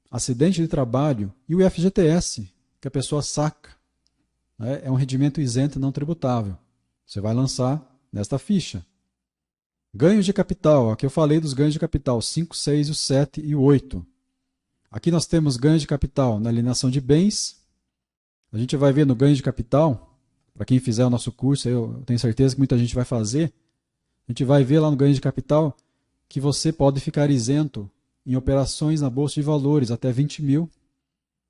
acidente de trabalho e o FGTS, que a pessoa saca. É um rendimento isento e não tributável. Você vai lançar nesta ficha. Ganhos de capital, aqui eu falei dos ganhos de capital, 5, 6, 7 e 8. Aqui nós temos ganhos de capital na alienação de bens. A gente vai ver no ganho de capital, para quem fizer o nosso curso, eu tenho certeza que muita gente vai fazer. A gente vai ver lá no ganho de capital que você pode ficar isento em operações na Bolsa de Valores até 20 mil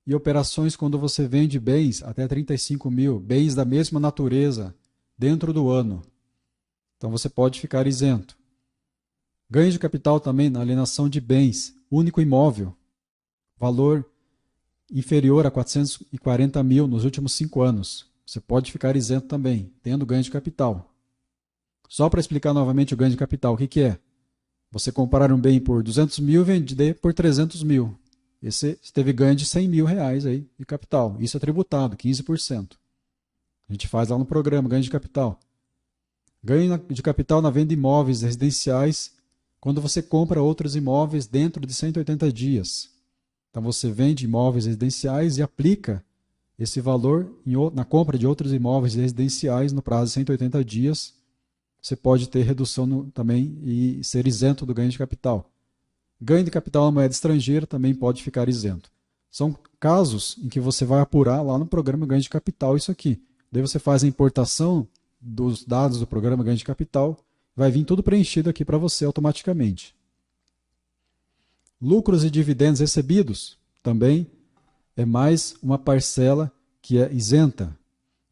e operações quando você vende bens até 35 mil, bens da mesma natureza, dentro do ano. Então você pode ficar isento. Ganho de capital também na alienação de bens, único imóvel, valor inferior a 440 mil nos últimos 5 anos. Você pode ficar isento também, tendo ganho de capital. Só para explicar novamente o ganho de capital, o que é? Você comprar um bem por 200 mil e vender por 300 mil. Você teve ganho de 100 mil reais aí de capital. Isso é tributado, 15%. A gente faz lá no programa, ganho de capital. Ganho de capital na venda de imóveis residenciais quando você compra outros imóveis dentro de 180 dias. Então você vende imóveis residenciais e aplica esse valor na compra de outros imóveis residenciais no prazo de 180 dias. Você pode ter redução também e ser isento do ganho de capital. Ganho de capital na moeda estrangeira também pode ficar isento. São casos em que você vai apurar lá no programa ganho de capital isso aqui. Daí você faz a importação dos dados do programa ganho de capital, vai vir tudo preenchido aqui para você automaticamente. Lucros e dividendos recebidos também é mais uma parcela que é isenta,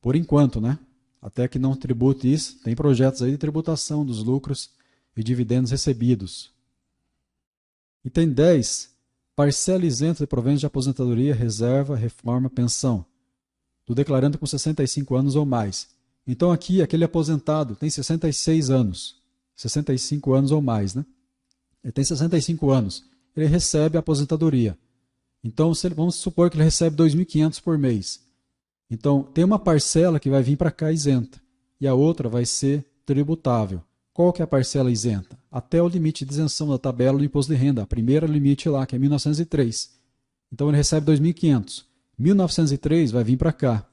por enquanto, né? Até que não tribute isso, tem projetos aí de tributação dos lucros e dividendos recebidos. Item 10, parcela isenta de proventos de aposentadoria, reserva, reforma, pensão, do declarante com 65 anos ou mais. Então aqui, aquele aposentado tem 66 anos, 65 anos ou mais, né? Ele tem 65 anos, ele recebe a aposentadoria. Então, vamos supor que ele recebe 2.500 por mês. Então, tem uma parcela que vai vir para cá isenta e a outra vai ser tributável. Qual que é a parcela isenta? Até o limite de isenção da tabela do imposto de renda, a primeira limite lá, que é 1.903. Então, ele recebe 2.500. 1.903 vai vir para cá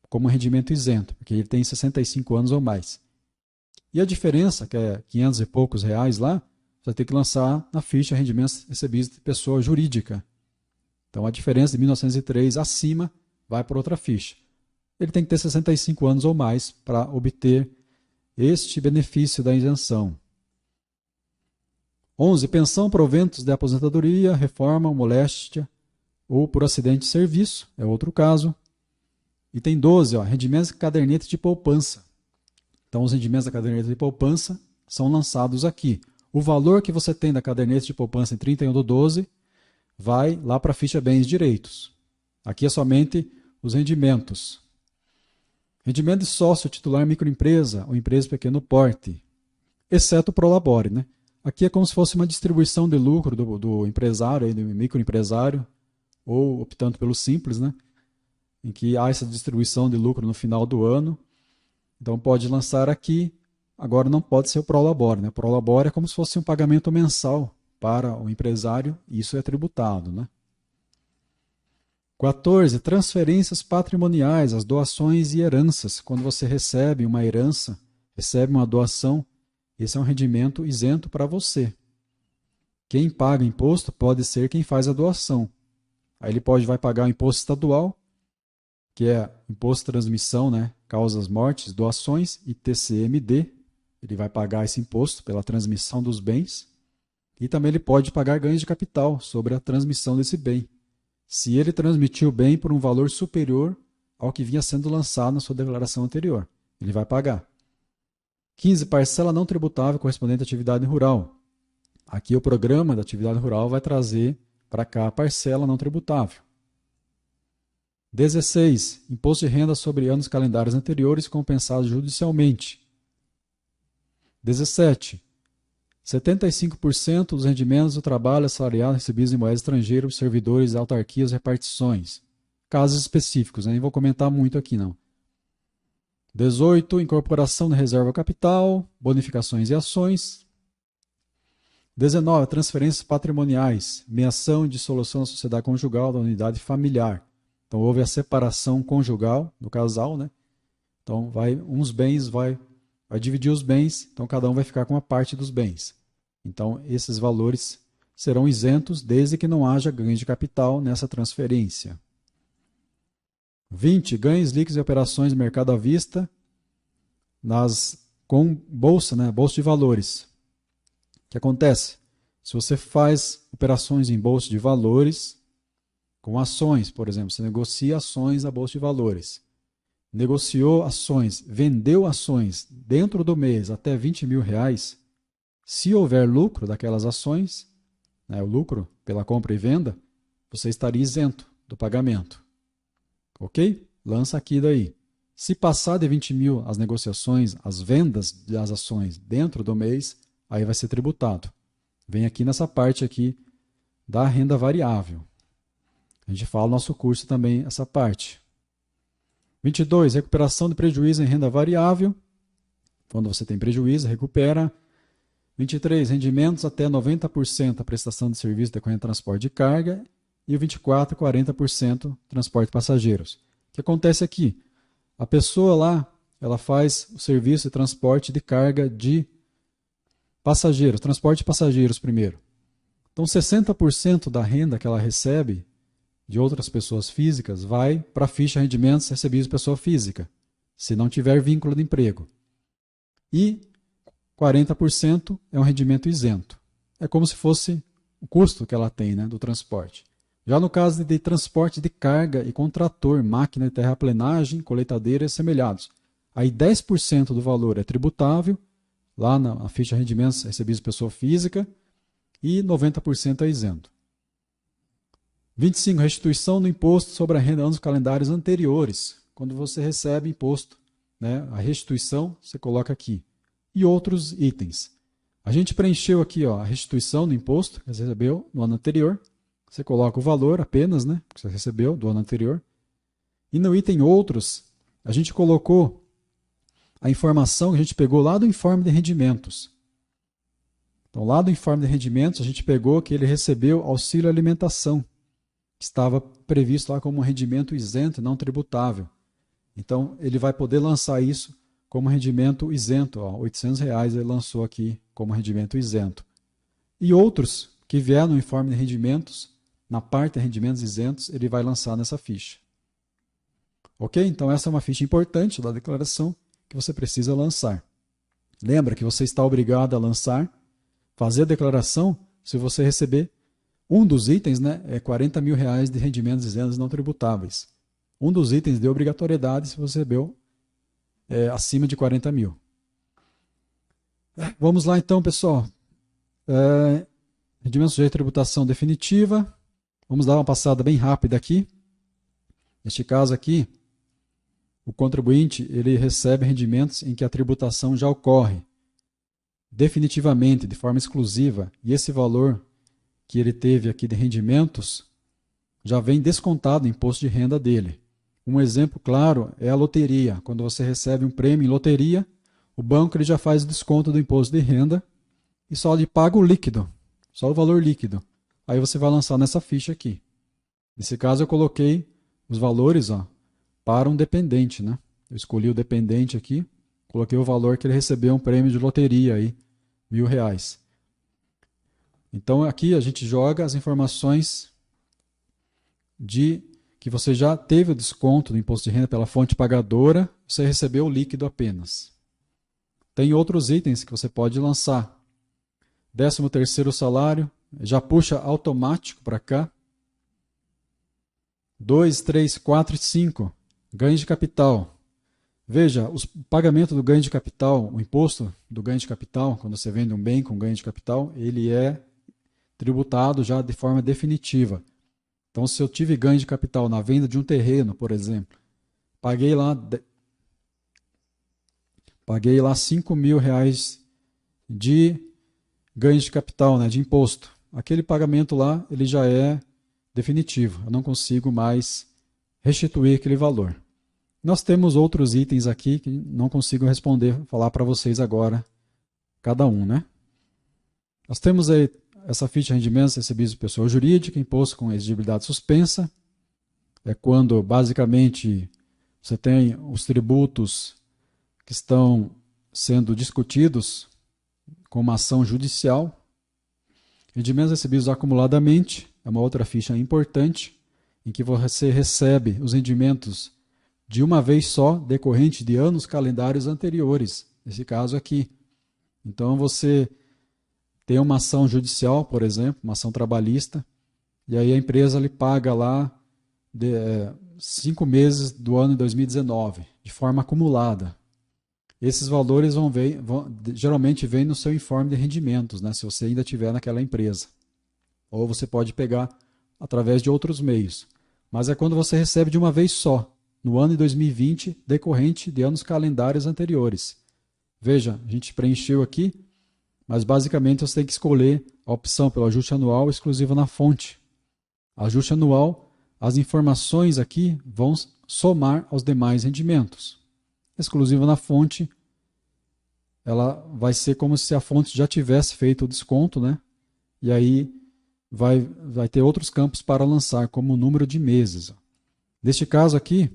como rendimento isento, porque ele tem 65 anos ou mais. E a diferença, que é 500 e poucos reais lá, você vai ter que lançar na ficha rendimentos recebidos de pessoa jurídica. Então, a diferença de 1.903 acima vai para outra ficha. Ele tem que ter 65 anos ou mais para obter este benefício da isenção. 11. Pensão, proventos de aposentadoria, reforma, moléstia ou por acidente de serviço, é outro caso. Item 12, rendimentos de caderneta de poupança. Então, os rendimentos da caderneta de poupança são lançados aqui. O valor que você tem da caderneta de poupança em 31/12 vai lá para a ficha bens e direitos. Aqui é somente os rendimentos. Rendimento de sócio titular microempresa ou empresa de pequeno porte, exceto o Prolabore, né? Aqui é como se fosse uma distribuição de lucro do empresário, do microempresário, ou optando pelo simples, né? Em que há essa distribuição de lucro no final do ano. Então pode lançar aqui, agora não pode ser o Prolabore, né? O Prolabore é como se fosse um pagamento mensal para o empresário, e isso é tributado, né? 14. Transferências patrimoniais, as doações e heranças. Quando você recebe uma herança, recebe uma doação, esse é um rendimento isento para você. Quem paga imposto pode ser quem faz a doação. Aí ele vai pagar o imposto estadual, que é imposto de transmissão, né? Causas mortes, doações, e TCMD. Ele vai pagar esse imposto pela transmissão dos bens. E também ele pode pagar ganhos de capital sobre a transmissão desse bem, se ele transmitiu o bem por um valor superior ao que vinha sendo lançado na sua declaração anterior. Ele vai pagar. 15. Parcela não tributável correspondente à atividade rural. Aqui o programa da atividade rural vai trazer para cá a parcela não tributável. 16. Imposto de renda sobre anos calendários anteriores compensado judicialmente. 17. 75% dos rendimentos do trabalho assalariado recebidos em moeda estrangeira por servidores, autarquias e repartições. Casos específicos, né? Nem vou comentar muito aqui, não. 18. Incorporação da reserva capital, bonificações e ações. 19. Transferências patrimoniais, meação e dissolução da sociedade conjugal da unidade familiar. Então, houve a separação conjugal do casal, né? Então, uns bens vai dividir os bens, então cada um vai ficar com uma parte dos bens. Então, esses valores serão isentos desde que não haja ganho de capital nessa transferência. 20. Ganhos líquidos e operações de mercado à vista com bolsa, né? Bolsa de valores. O que acontece? Se você faz operações em bolsa de valores com ações, por exemplo, você negocia ações na bolsa de valores. Negociou ações, vendeu ações dentro do mês até 20 mil reais, se houver lucro daquelas ações, né, o lucro pela compra e venda, você estaria isento do pagamento. Ok? Lança aqui daí. Se passar de 20 mil as negociações, as vendas das ações dentro do mês, aí vai ser tributado. vem aqui nessa parte aqui da renda variável. A gente fala no nosso curso também essa parte. 22, recuperação de prejuízo em renda variável. Quando você tem prejuízo, recupera. 23, rendimentos até 90% a prestação de serviço decorrente de transporte de carga. E o 24, 40% transporte de passageiros. O que acontece aqui? A pessoa lá, ela faz o serviço de transporte de carga de passageiros, transporte de passageiros primeiro. Então, 60% da renda que ela recebe de outras pessoas físicas vai para a ficha rendimentos recebidos de pessoa física, se não tiver vínculo de emprego. E 40% é um rendimento isento. É como se fosse o custo que ela tem, né, do transporte. Já no caso de transporte de carga e com trator, máquina de terraplenagem, colheitadeira e assemelhados, aí 10% do valor é tributável, lá na ficha rendimentos recebidos de pessoa física, e 90% é isento. 25. Restituição do imposto sobre a renda anos calendários anteriores. Quando você recebe imposto, né, a restituição, você coloca aqui. E outros itens. A gente preencheu aqui, ó, a restituição do imposto que você recebeu no ano anterior. Você coloca o valor apenas, né, que você recebeu do ano anterior. E no item outros, a gente colocou a informação que a gente pegou lá do informe de rendimentos. Então, lá do informe de rendimentos, a gente pegou que ele recebeu auxílio alimentação, que estava previsto lá como um rendimento isento e não tributável. Então, ele vai poder lançar isso como rendimento isento. Ó, R$800 ele lançou aqui como rendimento isento. E outros que vier no informe de rendimentos, na parte de rendimentos isentos, ele vai lançar nessa ficha. Ok? Então, essa é uma ficha importante da declaração que você precisa lançar. Lembra que você está obrigado a lançar, fazer a declaração, se você receber um dos itens, né, é R$40 mil de rendimentos isentos não tributáveis. Um dos itens de obrigatoriedade se você recebeu acima de 40 mil. Vamos lá então, pessoal. Rendimento sujeito à tributação definitiva. Vamos dar uma passada bem rápida aqui. Neste caso aqui, o contribuinte ele recebe rendimentos em que a tributação já ocorre definitivamente, de forma exclusiva, e esse valor que ele teve aqui de rendimentos já vem descontado do imposto de renda dele. Um exemplo claro é a loteria. Quando você recebe um prêmio em loteria, o banco ele já faz o desconto do imposto de renda e só lhe paga o líquido, só o valor líquido. Aí você vai lançar nessa ficha aqui. Nesse caso eu coloquei os valores, ó, para um dependente, né? Eu escolhi o dependente aqui, coloquei o valor que ele recebeu um prêmio de loteria aí, R$1.000. Então aqui a gente joga as informações de que você já teve o desconto do imposto de renda pela fonte pagadora, você recebeu o líquido apenas. Tem outros itens que você pode lançar. 13º salário, já puxa automático para cá. 2, 3, 4 e 5, ganho de capital. Veja, o pagamento do ganho de capital, o imposto do ganho de capital, quando você vende um bem com ganho de capital, ele é tributado já de forma definitiva. Então, se eu tive ganho de capital na venda de um terreno, por exemplo, paguei lá R$5.000 de ganho de capital, né, de imposto. Aquele pagamento lá, ele já é definitivo. Eu não consigo mais restituir aquele valor. Nós temos outros itens aqui que não consigo falar para vocês agora, cada um, né? Nós temos aí essa ficha de rendimentos recebidos de pessoa jurídica, imposto com exigibilidade suspensa. É quando, basicamente, você tem os tributos que estão sendo discutidos com uma ação judicial. Rendimentos recebidos acumuladamente é uma outra ficha importante, em que você recebe os rendimentos de uma vez só, decorrente de anos calendários anteriores, nesse caso aqui. Então, você tem uma ação judicial, por exemplo, uma ação trabalhista, e aí a empresa lhe paga lá 5 meses do ano de 2019, de forma acumulada. Esses valores geralmente vêm no seu informe de rendimentos, né, se você ainda tiver naquela empresa. Ou você pode pegar através de outros meios. Mas é quando você recebe de uma vez só, no ano de 2020, decorrente de anos calendários anteriores. Veja, a gente preencheu aqui, mas basicamente você tem que escolher a opção pelo ajuste anual exclusiva na fonte. Ajuste anual, as informações aqui vão somar aos demais rendimentos. Exclusiva na fonte, ela vai ser como se a fonte já tivesse feito o desconto, né? E aí vai ter outros campos para lançar, como o número de meses. Neste caso aqui,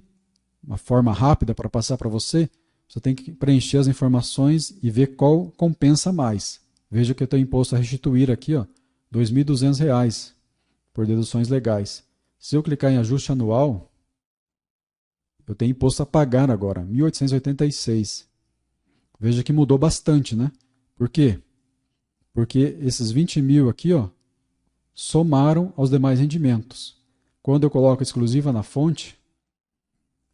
uma forma rápida para passar para você, você tem que preencher as informações e ver qual compensa mais. Veja que eu tenho imposto a restituir aqui, ó, R$ 2.200 por deduções legais. Se eu clicar em ajuste anual, eu tenho imposto a pagar agora, R$ 1.886. Veja que mudou bastante, né? Por quê? Porque esses 20 mil aqui, ó, somaram aos demais rendimentos. Quando eu coloco exclusiva na fonte,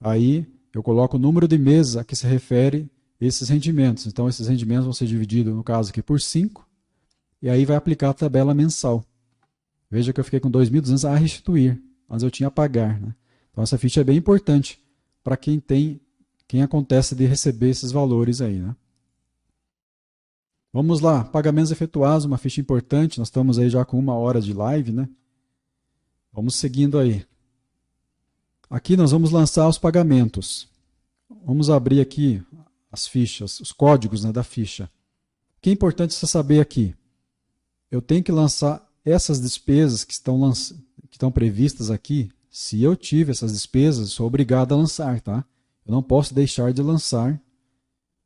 aí eu coloco o número de meses a que se refere esses rendimentos. Então, esses rendimentos vão ser divididos, no caso aqui, por 5, e aí vai aplicar a tabela mensal. Veja que eu fiquei com 2.200 a restituir, mas eu tinha a pagar, né? Então, essa ficha é bem importante para quem acontece de receber esses valores aí, né? Vamos lá, pagamentos efetuados, uma ficha importante, nós estamos aí já com 1 hora de live, né? Vamos seguindo aí. Aqui nós vamos lançar os pagamentos. Vamos abrir aqui as fichas, os códigos, né, da ficha. O que é importante você saber aqui? Eu tenho que lançar essas despesas que estão previstas aqui. Se eu tive essas despesas, sou obrigado a lançar, tá? Eu não posso deixar de lançar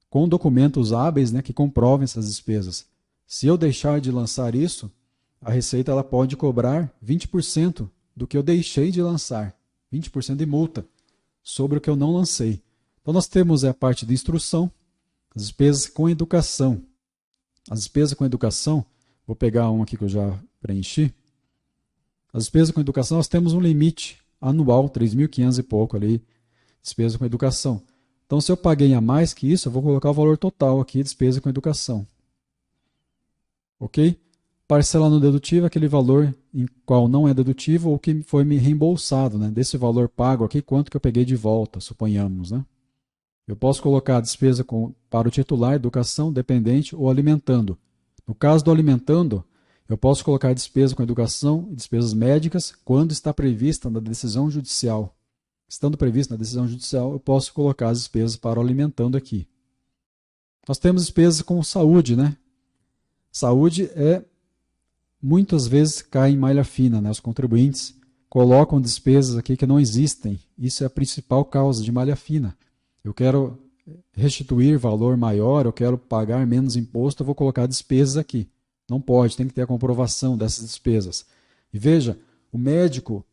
com documentos hábeis, né, que comprovem essas despesas. Se eu deixar de lançar isso, a Receita ela pode cobrar 20% do que eu deixei de lançar, 20% de multa sobre o que eu não lancei. Então nós temos a parte de instrução, as despesas com educação. As despesas com educação, vou pegar um aqui que eu já preenchi. As despesas com educação, nós temos um limite anual, 3.500 e pouco ali, despesa com educação. Então, se eu paguei a mais que isso, eu vou colocar o valor total aqui, despesa com educação. Ok? Parcela não dedutiva, aquele valor em qual não é dedutivo ou que foi me reembolsado, né? Desse valor pago aqui, quanto que eu peguei de volta, suponhamos, né? Eu posso colocar a despesa para o titular, educação, dependente ou alimentando. No caso do alimentando, eu posso colocar despesa com educação e despesas médicas quando está prevista na decisão judicial. Estando previsto na decisão judicial, eu posso colocar as despesas para o alimentando aqui. Nós temos despesas com saúde, né? Saúde muitas vezes cai em malha fina, né? Os contribuintes colocam despesas aqui que não existem. Isso é a principal causa de malha fina. Eu quero restituir valor maior, eu quero pagar menos imposto, eu vou colocar despesas aqui. Não pode, tem que ter a comprovação dessas despesas. E veja, o médico,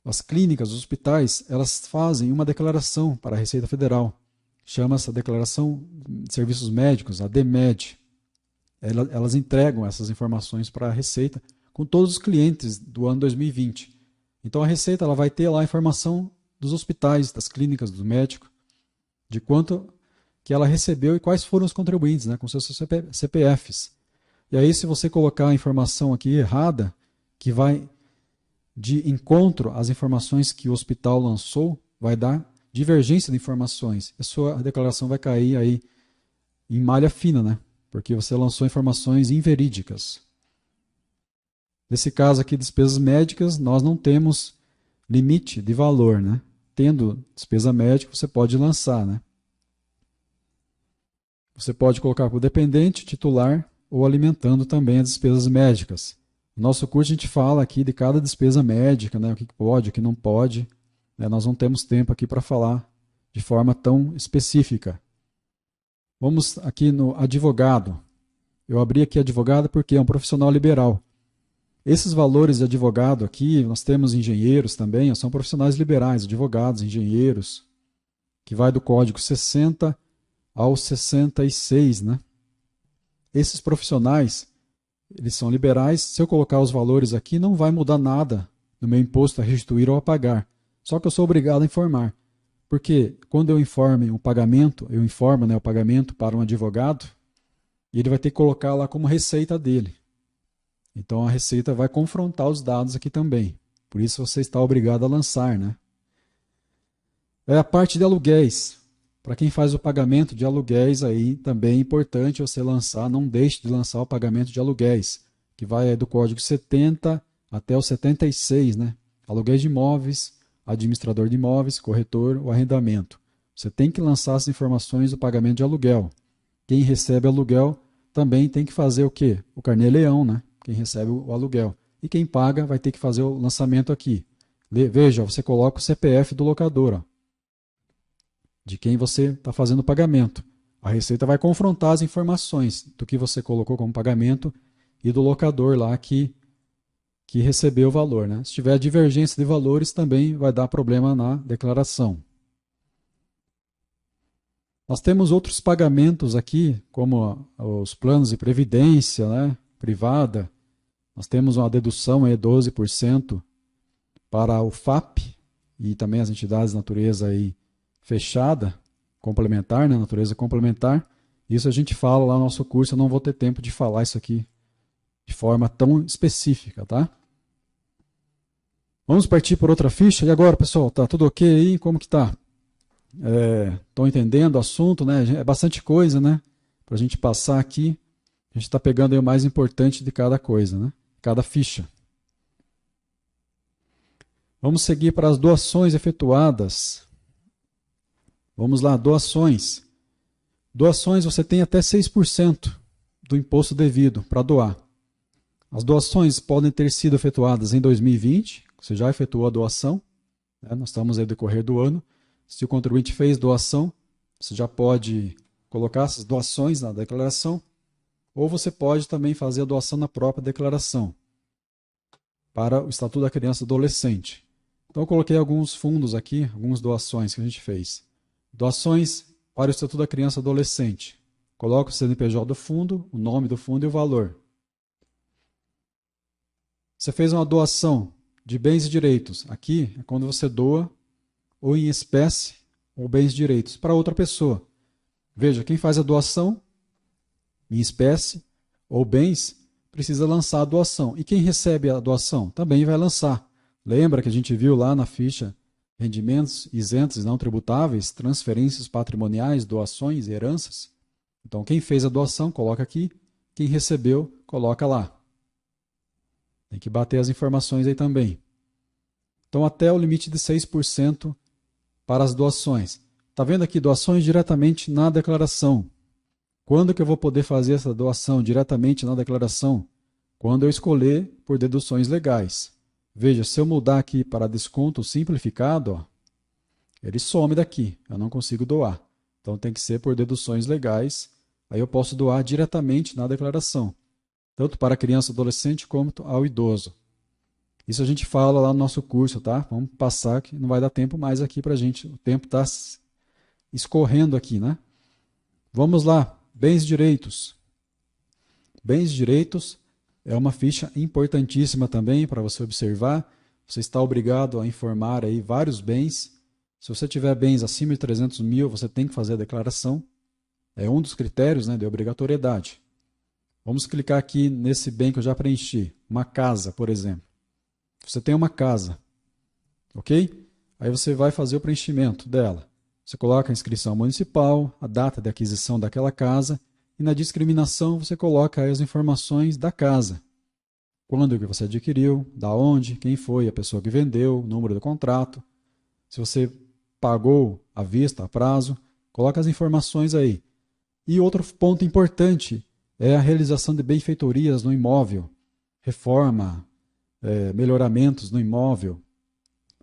as clínicas, os hospitais, elas fazem uma declaração para a Receita Federal. Chama-se Declaração de Serviços Médicos, a DMED. Elas entregam essas informações para a Receita com todos os clientes do ano 2020. Então a Receita ela vai ter lá a informação dos hospitais, das clínicas, do médico, de quanto que ela recebeu e quais foram os contribuintes, né, com seus CPFs. E aí, se você colocar a informação aqui errada, que vai de encontro às informações que o hospital lançou, vai dar divergência de informações. A sua declaração vai cair aí em malha fina, né? Porque você lançou informações inverídicas. Nesse caso aqui, despesas médicas, nós não temos limite de valor, né? Tendo despesa médica, você pode lançar, né? Você pode colocar para o dependente, titular ou alimentando também as despesas médicas. No nosso curso a gente fala aqui de cada despesa médica, né? O que pode, o que não pode. Né? Nós não temos tempo aqui para falar de forma tão específica. Vamos aqui no advogado. Eu abri aqui advogado porque é um profissional liberal. Esses valores de advogado aqui, nós temos engenheiros também, são profissionais liberais, advogados, engenheiros, que vai do código 60 ao 66, né? Esses profissionais, eles são liberais. Se eu colocar os valores aqui, não vai mudar nada no meu imposto a restituir ou a pagar. Só que eu sou obrigado a informar. Porque quando eu informo o pagamento, eu informo, né, o pagamento para um advogado, e ele vai ter que colocar lá como receita dele. Então a Receita vai confrontar os dados aqui também. Por isso você está obrigado a lançar, né? É a parte de aluguéis. Para quem faz o pagamento de aluguéis aí, também é importante você lançar, não deixe de lançar o pagamento de aluguéis. que vai do código 70 até o 76, né? Aluguéis de imóveis, administrador de imóveis, corretor, o arrendamento. Você tem que lançar as informações do pagamento de aluguel. Quem recebe aluguel também tem que fazer o quê? O carnê-leão, né? Quem recebe o aluguel. E quem paga vai ter que fazer o lançamento aqui. Veja, você coloca o CPF do locador, ó, de quem você está fazendo o pagamento. A Receita vai confrontar as informações do que você colocou como pagamento e do locador lá que recebeu o valor, né? Se tiver divergência de valores, também vai dar problema na declaração. Nós temos outros pagamentos aqui, como os planos de previdência, né, privada. Nós temos uma dedução aí, 12% para o FAP e também as entidades de natureza aí fechada, complementar, né, natureza complementar. Isso a gente fala lá no nosso curso, eu não vou ter tempo de falar isso aqui de forma tão específica, tá? Vamos partir por outra ficha. E agora, pessoal, tá tudo ok aí? Como que tá? Estão entendendo o assunto, né? É bastante coisa, né? Para a gente passar aqui, a gente está pegando aí o mais importante de cada coisa, né? Cada ficha. Vamos seguir para as doações efetuadas. Vamos lá, doações. Doações você tem até 6% do imposto devido para doar. As doações podem ter sido efetuadas em 2020, você já efetuou a doação, né? Nós estamos aí no decorrer do ano. Se o contribuinte fez doação, você já pode colocar essas doações na declaração, ou você pode também fazer a doação na própria declaração para o Estatuto da Criança e Adolescente. Então eu coloquei alguns fundos aqui, algumas doações que a gente fez. Doações para o Estatuto da Criança e Adolescente. Coloca o CNPJ do fundo, o nome do fundo e o valor. Você fez uma doação de bens e direitos. Aqui é quando você doa ou em espécie ou bens e direitos para outra pessoa. Veja, quem faz a doação em espécie ou bens precisa lançar a doação. E quem recebe a doação também vai lançar. Lembra que a gente viu lá na ficha rendimentos isentos e não tributáveis, transferências patrimoniais, doações e heranças? Então, quem fez a doação, coloca aqui. Quem recebeu, coloca lá. Tem que bater as informações aí também. Então, até o limite de 6% para as doações. Está vendo aqui doações diretamente na declaração. Quando que eu vou poder fazer essa doação diretamente na declaração? Quando eu escolher por deduções legais. Veja, se eu mudar aqui para desconto simplificado, ó, ele some daqui, eu não consigo doar. Então tem que ser por deduções legais, aí eu posso doar diretamente na declaração, tanto para a criança e adolescente como ao idoso. Isso a gente fala lá no nosso curso, tá? Vamos passar, que não vai dar tempo mais aqui para a gente. O tempo está escorrendo aqui, né? Vamos lá. Bens e direitos. Bens e direitos é uma ficha importantíssima também para você observar. Você está obrigado a informar aí vários bens. Se você tiver bens acima de 300 mil, você tem que fazer a declaração. É um dos critérios, né, de obrigatoriedade. Vamos clicar aqui nesse bem que eu já preenchi. Uma casa, por exemplo. Você tem uma casa, ok? Aí você vai fazer o preenchimento dela. Você coloca a inscrição municipal, a data de aquisição daquela casa e na discriminação você coloca aí as informações da casa. Quando que você adquiriu, da onde, quem foi a pessoa que vendeu, o número do contrato. Se você pagou à vista, a prazo, coloca as informações aí. E outro ponto importante é a realização de benfeitorias no imóvel, reforma, melhoramentos no imóvel,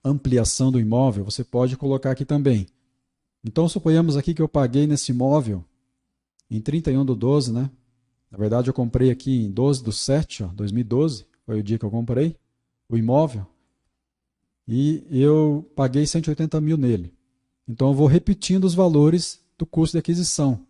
ampliação do imóvel, você pode colocar aqui também. Então, suponhamos aqui que eu paguei nesse imóvel em 31/12, né? Na verdade, eu comprei aqui em 12/7, 2012, foi o dia que eu comprei o imóvel, e eu paguei 180 mil nele. Então, eu vou repetindo os valores do custo de aquisição.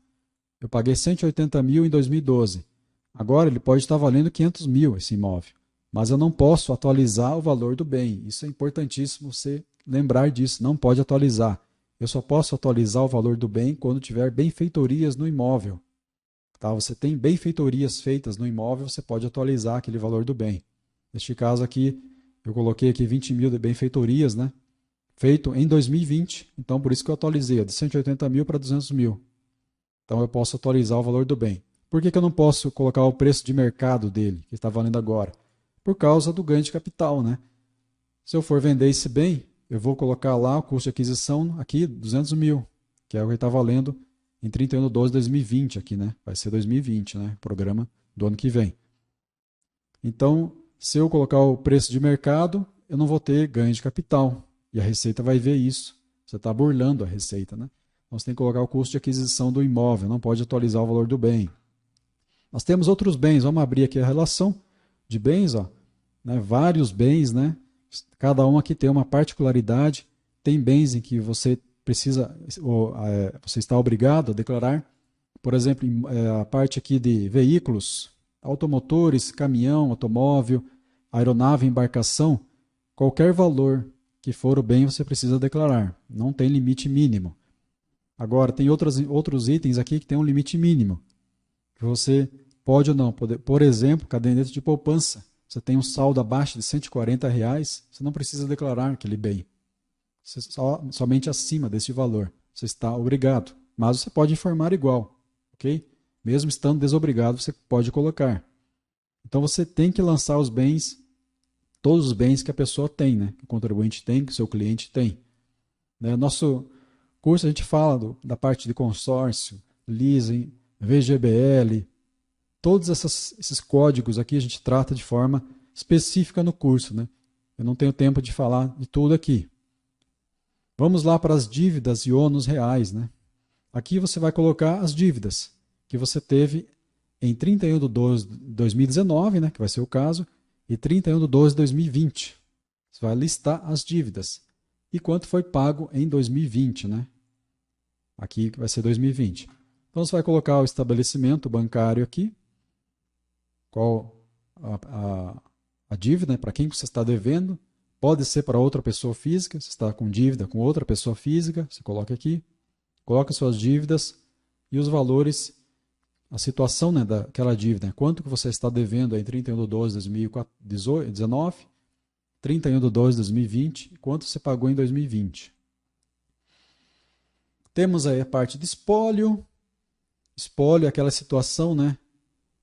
Eu paguei 180 mil em 2012. Agora, ele pode estar valendo 500 mil, esse imóvel. Mas eu não posso atualizar o valor do bem. Isso é importantíssimo você lembrar disso. Não pode atualizar. Eu só posso atualizar o valor do bem quando tiver benfeitorias no imóvel. Tá? Você tem benfeitorias feitas no imóvel, você pode atualizar aquele valor do bem. Neste caso aqui, eu coloquei aqui 20 mil de benfeitorias, né? Feito em 2020. Então, por isso que eu atualizei, de 180 mil para 200 mil. Então, eu posso atualizar o valor do bem. Por que eu não posso colocar o preço de mercado dele, que está valendo agora? Por causa do ganho de capital, né? Se eu for vender esse bem, eu vou colocar lá o custo de aquisição aqui, 200 mil, que é o que está valendo em 31/12/2020 aqui, né? Vai ser 2020, né? Programa do ano que vem. Então, se eu colocar o preço de mercado, eu não vou ter ganho de capital. E a Receita vai ver isso. Você está burlando a Receita, né? Então, você tem que colocar o custo de aquisição do imóvel, não pode atualizar o valor do bem. Nós temos outros bens, vamos abrir aqui a relação de bens, ó, né? Vários bens, né? Cada um aqui tem uma particularidade. Tem bens em que você precisa, você está obrigado a declarar, por exemplo, a parte aqui de veículos, automotores, caminhão, automóvel, aeronave, embarcação, qualquer valor que for o bem você precisa declarar, não tem limite mínimo. Agora, tem outros itens aqui que tem um limite mínimo, que você pode ou não, por exemplo, caderneta de poupança, você tem um saldo abaixo de R$ 140, você não precisa declarar aquele bem. Somente acima desse valor. Você está obrigado. Mas você pode informar igual. Ok? Mesmo estando desobrigado, você pode colocar. Então você tem que lançar os bens, todos os bens que a pessoa tem, né? Que o contribuinte tem, que o seu cliente tem. No nosso curso a gente fala da parte de consórcio, leasing, VGBL, todos esses códigos aqui a gente trata de forma específica no curso, né? Eu não tenho tempo de falar de tudo aqui. Vamos lá para as dívidas e ônus reais, né? Aqui você vai colocar as dívidas que você teve em 31/12/2019, né, que vai ser o caso, e 31/12/2020. Você vai listar as dívidas e quanto foi pago em 2020, né? Aqui vai ser 2020. Então você vai colocar o estabelecimento bancário aqui, qual a dívida, né, para quem você está devendo. Pode ser para outra pessoa física, você está com dívida com outra pessoa física, você coloca aqui, coloca suas dívidas e os valores, a situação, né, daquela dívida, né, quanto que você está devendo em 31/12/2019, 31/12/2020, quanto você pagou em 2020. Temos aí a parte de espólio. Espólio é aquela situação, né,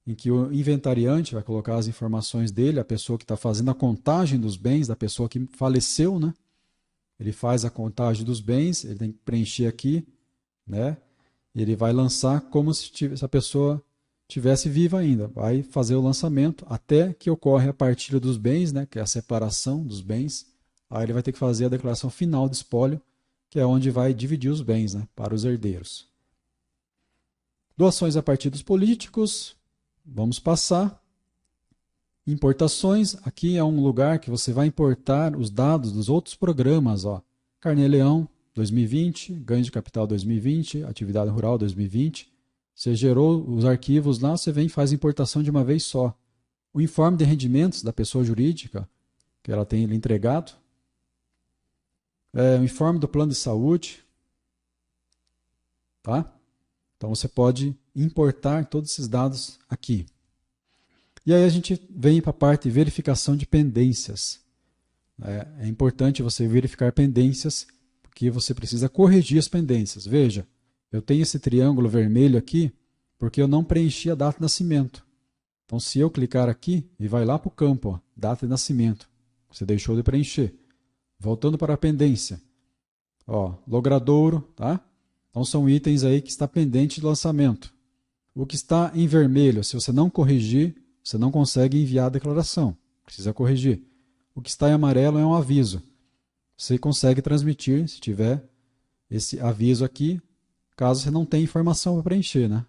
em que o inventariante vai colocar as informações dele, a pessoa que está fazendo a contagem dos bens, da pessoa que faleceu, né? Ele faz a contagem dos bens, ele tem que preencher aqui, né? E ele vai lançar como se a pessoa tivesse viva ainda. Vai fazer o lançamento até que ocorre a partilha dos bens, né? Que é a separação dos bens. Aí ele vai ter que fazer a declaração final de espólio, que é onde vai dividir os bens, né, para os herdeiros. Doações a partidos políticos. Vamos passar. Importações. Aqui é um lugar que você vai importar os dados dos outros programas. Ó. Carnê-Leão 2020, ganho de capital 2020, atividade rural 2020. Você gerou os arquivos lá, você vem e faz importação de uma vez só. O informe de rendimentos da pessoa jurídica, que ela tem entregado. O informe do plano de saúde. Tá? Então você pode importar todos esses dados aqui. E aí a gente vem para a parte de verificação de pendências. É importante você verificar pendências, porque você precisa corrigir as pendências. Veja, eu tenho esse triângulo vermelho aqui, porque eu não preenchi a data de nascimento. Então se eu clicar aqui, e vai lá para o campo, ó, data de nascimento. Você deixou de preencher. Voltando para a pendência. Ó, logradouro, tá? Então são itens aí que está pendente de lançamento. O que está em vermelho, se você não corrigir, você não consegue enviar a declaração. Precisa corrigir. O que está em amarelo é um aviso. Você consegue transmitir, se tiver esse aviso aqui, caso você não tenha informação para preencher, né?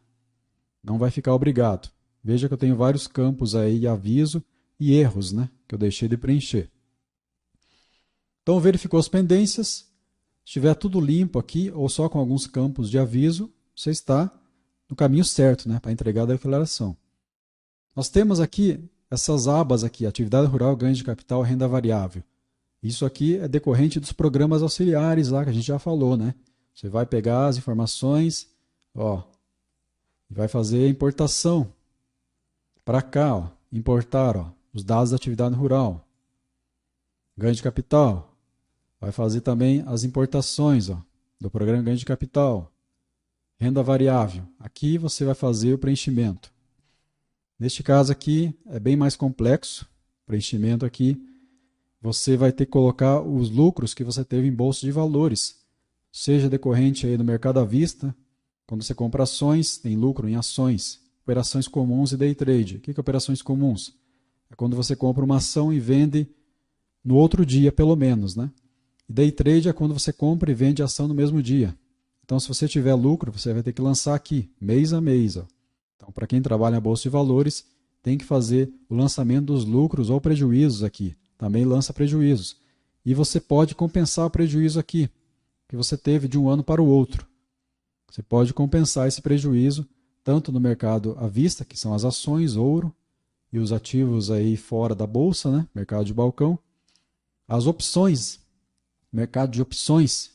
Não vai ficar obrigado. Veja que eu tenho vários campos aí de aviso e erros, né, que eu deixei de preencher. Então verificou as pendências. Se estiver tudo limpo aqui, ou só com alguns campos de aviso, você está no caminho certo, né, para entregar a declaração. Nós temos aqui essas abas aqui, atividade rural, ganho de capital, renda variável. Isso aqui é decorrente dos programas auxiliares lá que a gente já falou, né? Você vai pegar as informações, ó, e vai fazer a importação para cá, ó, importar, ó, os dados da atividade rural, ganho de capital. Vai fazer também as importações, ó, do programa ganho de capital. Renda variável. Aqui você vai fazer o preenchimento. Neste caso aqui é bem mais complexo. O preenchimento aqui, você vai ter que colocar os lucros que você teve em bolsa de valores, seja decorrente aí do mercado à vista, quando você compra ações, tem lucro em ações, operações comuns e day trade. O que é operações comuns? É quando você compra uma ação e vende no outro dia, pelo menos, né? E day trade é quando você compra e vende a ação no mesmo dia. Então, se você tiver lucro, você vai ter que lançar aqui, mês a mês. Ó. Então, para quem trabalha na Bolsa de Valores, tem que fazer o lançamento dos lucros ou prejuízos aqui. Também lança prejuízos. E você pode compensar o prejuízo aqui, que você teve de um ano para o outro. Você pode compensar esse prejuízo tanto no mercado à vista, que são as ações, ouro, e os ativos aí fora da bolsa, né? Mercado de balcão. As opções, mercado de opções,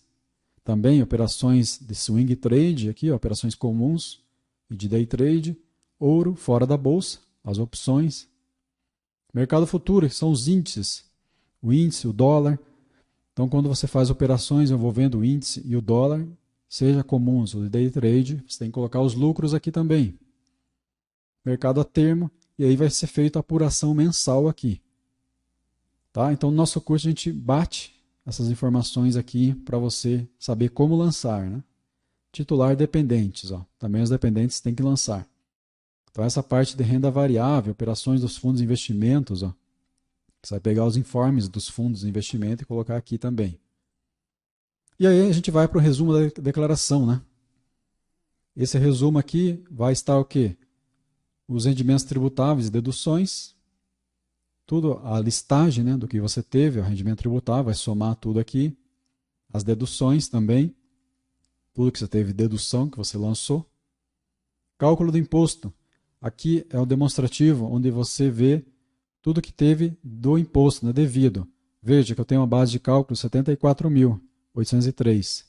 também operações de swing trade, aqui, ó, operações comuns e de day trade, ouro fora da bolsa, as opções. Mercado futuro, que são os índices, o índice, o dólar. Então, quando você faz operações envolvendo o índice e o dólar, seja comuns ou de day trade, você tem que colocar os lucros aqui também. Mercado a termo, e aí vai ser feita a apuração mensal aqui. Tá? Então, no nosso curso a gente bate essas informações aqui para você saber como lançar. Né? Titular dependentes. Ó. Também os dependentes têm que lançar. Então, essa parte de renda variável, operações dos fundos de investimentos, ó, você vai pegar os informes dos fundos de investimento e colocar aqui também. E aí a gente vai para o resumo da declaração. Né? Esse resumo aqui vai estar o quê? Os rendimentos tributáveis e deduções, tudo, a listagem, né, do que você teve, o rendimento tributável, vai somar tudo aqui, as deduções também, tudo que você teve dedução, que você lançou. Cálculo do imposto, aqui é o demonstrativo, onde você vê tudo que teve do imposto, né, devido. Veja que eu tenho uma base de cálculo 74.803,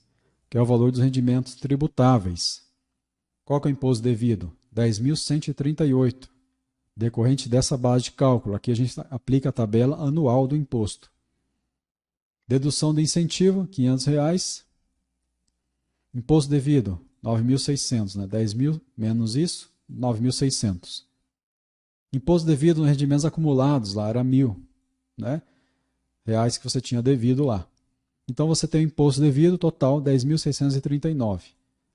que é o valor dos rendimentos tributáveis. Qual que é o imposto devido? 10.138. Decorrente dessa base de cálculo, aqui a gente aplica a tabela anual do imposto. Dedução de incentivo, R$ 500. Imposto devido, 9.600, né? 10.000 menos isso, 9.600. Imposto devido nos rendimentos acumulados, lá era 1.000, né? Reais que você tinha devido lá. Então você tem o imposto devido total 10.639.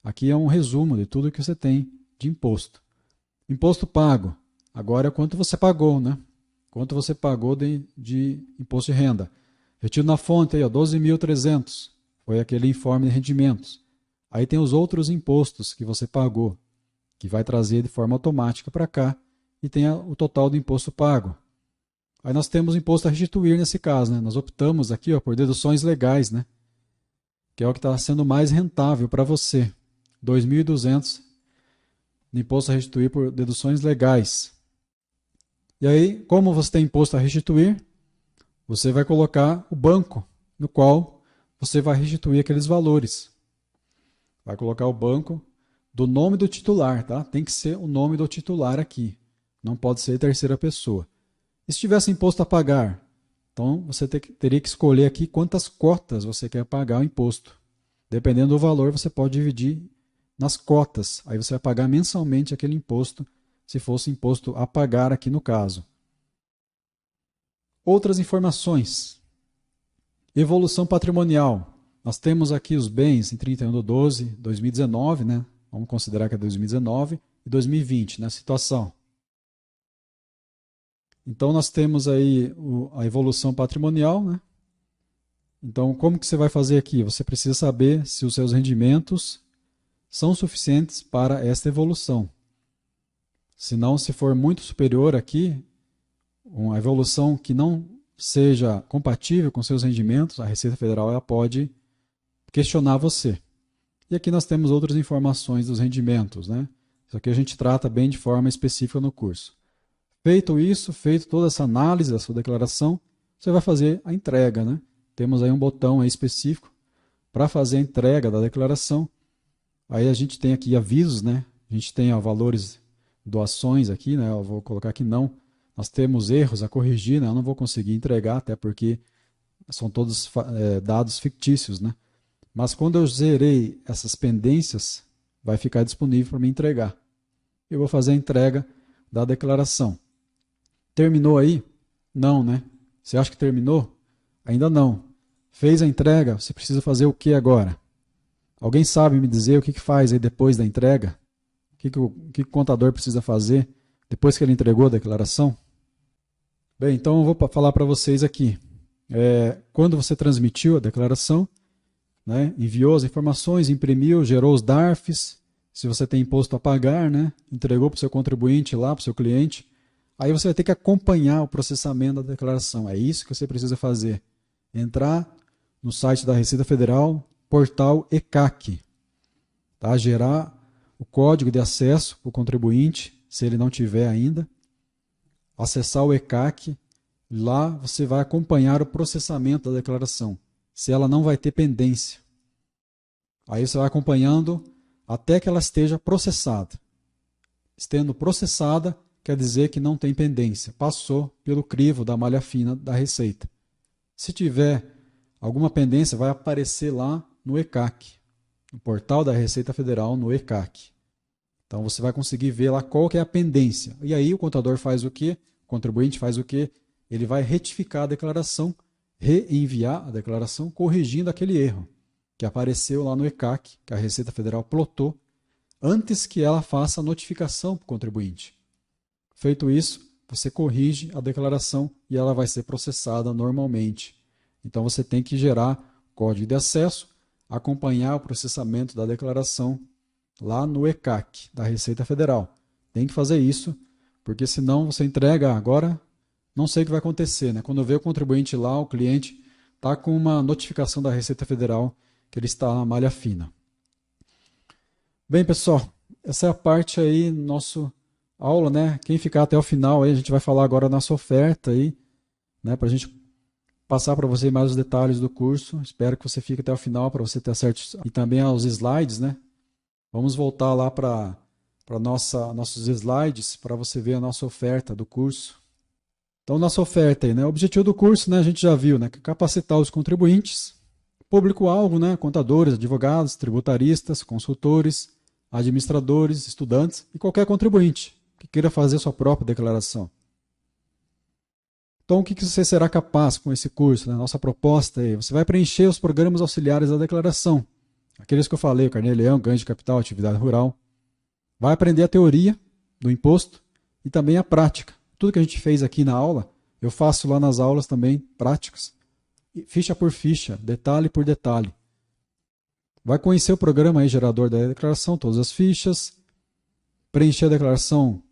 Aqui é um resumo de tudo que você tem de imposto. Imposto pago. Agora é quanto você pagou, né? Quanto você pagou de imposto de renda. Retiro na fonte aí, 12.300. Foi aquele informe de rendimentos. Aí tem os outros impostos que você pagou, que vai trazer de forma automática para cá. E tem o total do imposto pago. Aí nós temos o imposto a restituir nesse caso, né? Nós optamos aqui, ó, por deduções legais, né? Que é o que está sendo mais rentável para você. R$ 2.200 de imposto a restituir por deduções legais. E aí, como você tem imposto a restituir, você vai colocar o banco no qual você vai restituir aqueles valores. Vai colocar o banco do nome do titular, tá? Tem que ser o nome do titular aqui. Não pode ser terceira pessoa. E se tivesse imposto a pagar, então você teria que escolher aqui quantas cotas você quer pagar o imposto. Dependendo do valor, você pode dividir nas cotas. Aí você vai pagar mensalmente aquele imposto, se fosse imposto a pagar aqui no caso. Outras informações. Evolução patrimonial. Nós temos aqui os bens em 31/12/2019, né? Vamos considerar que é 2019 e 2020, né? Situação. Então nós temos aí a evolução patrimonial, né? Então como que você vai fazer aqui? Você precisa saber se os seus rendimentos são suficientes para esta evolução. Se não, se for muito superior aqui, uma evolução que não seja compatível com seus rendimentos, a Receita Federal ela pode questionar você. E aqui nós temos outras informações dos rendimentos, né? Isso aqui a gente trata bem de forma específica no curso. Feito isso, feito toda essa análise da sua declaração, você vai fazer a entrega, né? Temos aí um botão aí específico para fazer a entrega da declaração. Aí a gente tem aqui avisos, né? A gente tem valores, doações aqui, né? Eu vou colocar aqui não. Nós temos erros a corrigir, né? Eu não vou conseguir entregar, até porque são todos dados fictícios, né? Mas quando eu zerei essas pendências, vai ficar disponível para me entregar. Eu vou fazer a entrega da declaração. Terminou aí? Não, né? Você acha que terminou? Ainda não. Fez a entrega, você precisa fazer o que agora? Alguém sabe me dizer o que faz aí depois da entrega? O que o contador precisa fazer depois que ele entregou a declaração? Bem, então eu vou falar para vocês aqui. Quando você transmitiu a declaração, né, enviou as informações, imprimiu, gerou os DARFs, se você tem imposto a pagar, né, entregou para o seu contribuinte lá, para o seu cliente, aí você vai ter que acompanhar o processamento da declaração. É isso que você precisa fazer. Entrar no site da Receita Federal, portal ECAC, tá? Gerar o código de acesso para o contribuinte, se ele não tiver ainda, acessar o ECAC, lá você vai acompanhar o processamento da declaração, se ela não vai ter pendência. Aí você vai acompanhando até que ela esteja processada. Estando processada, quer dizer que não tem pendência, passou pelo crivo da malha fina da Receita. Se tiver alguma pendência, vai aparecer lá no ECAC, no portal da Receita Federal, no ECAC. Então você vai conseguir ver lá qual que é a pendência. E aí o contador faz o quê? O contribuinte faz o quê? Ele vai retificar a declaração, reenviar a declaração, corrigindo aquele erro que apareceu lá no ECAC, que a Receita Federal plotou, antes que ela faça a notificação para o contribuinte. Feito isso, você corrige a declaração e ela vai ser processada normalmente. Então você tem que gerar código de acesso, acompanhar o processamento da declaração lá no ECAC da Receita Federal. Tem que fazer isso, porque senão você entrega agora, não sei o que vai acontecer, né? Quando eu ver o contribuinte lá, o cliente está com uma notificação da Receita Federal que ele está na malha fina. Bem, pessoal, essa é a parte aí do nosso aula, né? Quem ficar até o final aí, a gente vai falar agora da nossa oferta aí, né? Para a gente passar para você mais os detalhes do curso. Espero que você fique até o final para você ter acesso e também aos slides, né? Vamos voltar lá para nossos slides para você ver a nossa oferta do curso. Então, nossa oferta aí, né? O objetivo do curso, né? A gente já viu, né? Capacitar os contribuintes, público-alvo, né? Contadores, advogados, tributaristas, consultores, administradores, estudantes e qualquer contribuinte que queira fazer sua própria declaração. Então, o que você será capaz com esse curso? Né? Nossa proposta é: você vai preencher os programas auxiliares da declaração, aqueles que eu falei, o Carnê-Leão, ganho de capital, atividade rural. Vai aprender a teoria do imposto e também a prática. Tudo que a gente fez aqui na aula, eu faço lá nas aulas também práticas, ficha por ficha, detalhe por detalhe. Vai conhecer o programa aí, gerador da declaração, todas as fichas, preencher a declaração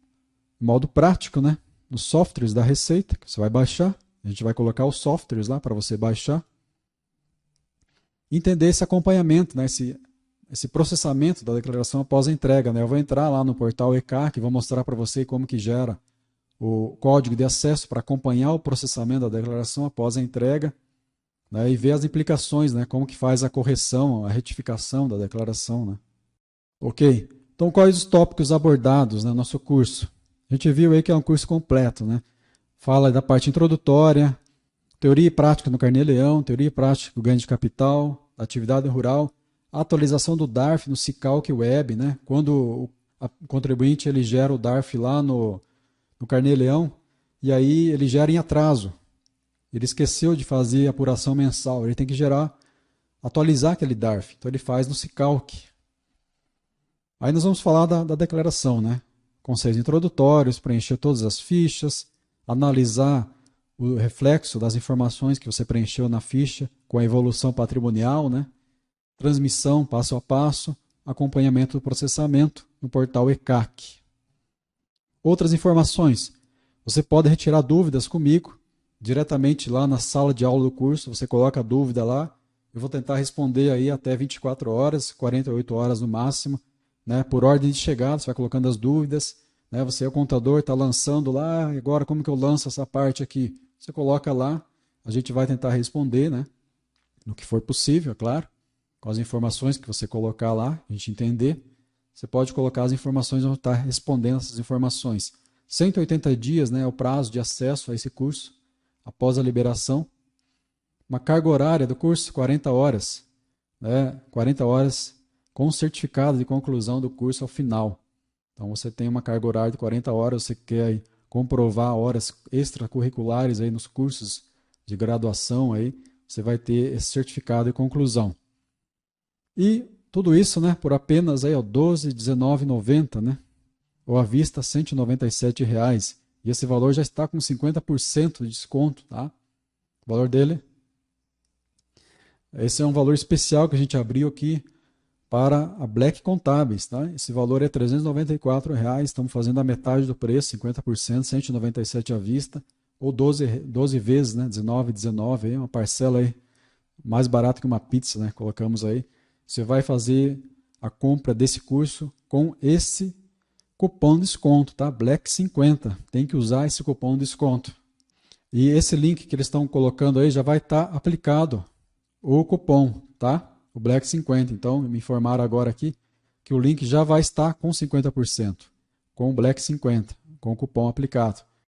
de modo prático, né? Nos softwares da Receita, que você vai baixar. A gente vai colocar os softwares lá para você baixar. Entender esse acompanhamento, né? Esse processamento da declaração após a entrega, né? Eu vou entrar lá no portal ECAC, vou mostrar para você como que gera o código de acesso para acompanhar o processamento da declaração após a entrega, né? E ver as implicações, né? Como que faz a correção, a retificação da declaração, né? Ok? Então, quais os tópicos abordados no nosso curso? A gente viu aí que é um curso completo, né? Fala da parte introdutória, teoria e prática no Carnê-Leão, teoria e prática do ganho de capital, atividade rural, atualização do DARF no Cicalc Web, né? Quando o contribuinte ele gera o DARF lá no Carnê-Leão e aí ele gera em atraso. Ele esqueceu de fazer apuração mensal, ele tem que atualizar aquele DARF. Então ele faz no Cicalc. Aí nós vamos falar da declaração, né? Conceitos introdutórios, preencher todas as fichas, analisar o reflexo das informações que você preencheu na ficha com a evolução patrimonial, né? Transmissão passo a passo, acompanhamento do processamento no portal ECAC. Outras informações, você pode retirar dúvidas comigo, diretamente lá na sala de aula do curso, você coloca a dúvida lá, eu vou tentar responder aí até 24 horas, 48 horas no máximo, né? Por ordem de chegada, você vai colocando as dúvidas, né? Você é o contador, está lançando lá, agora como que eu lanço essa parte aqui? Você coloca lá, a gente vai tentar responder, né? No que for possível, é claro, com as informações que você colocar lá, a gente entender. Você pode colocar as informações, vão estar respondendo essas informações. 180 dias, né, é o prazo de acesso a esse curso, após a liberação. Uma carga horária do curso, 40 horas. Né? 40 horas com certificado de conclusão do curso ao final. Então você tem uma carga horária de 40 horas, você quer aí comprovar horas extracurriculares aí nos cursos de graduação, aí, você vai ter esse certificado de conclusão. E tudo isso, né, por apenas aí, ó, R$12, R$19,90, né? Ou à vista, R$ 197,00. E esse valor já está com 50% de desconto, tá? O valor dele. Esse é um valor especial que a gente abriu aqui para a Black Contábeis, tá? Esse valor é R$ 394,00, estamos fazendo a metade do preço, 50%, 197 à vista, ou 12 vezes, né? 19, aí, uma parcela aí mais barata que uma pizza, né? Colocamos aí. Você vai fazer a compra desse curso com esse cupom de desconto, tá? Black 50. Tem que usar esse cupom de desconto. E esse link que eles estão colocando aí já vai estar aplicado o cupom, tá? O Black 50. Então, me informaram agora aqui que o link já vai estar com 50%, com o Black 50, com o cupom aplicado.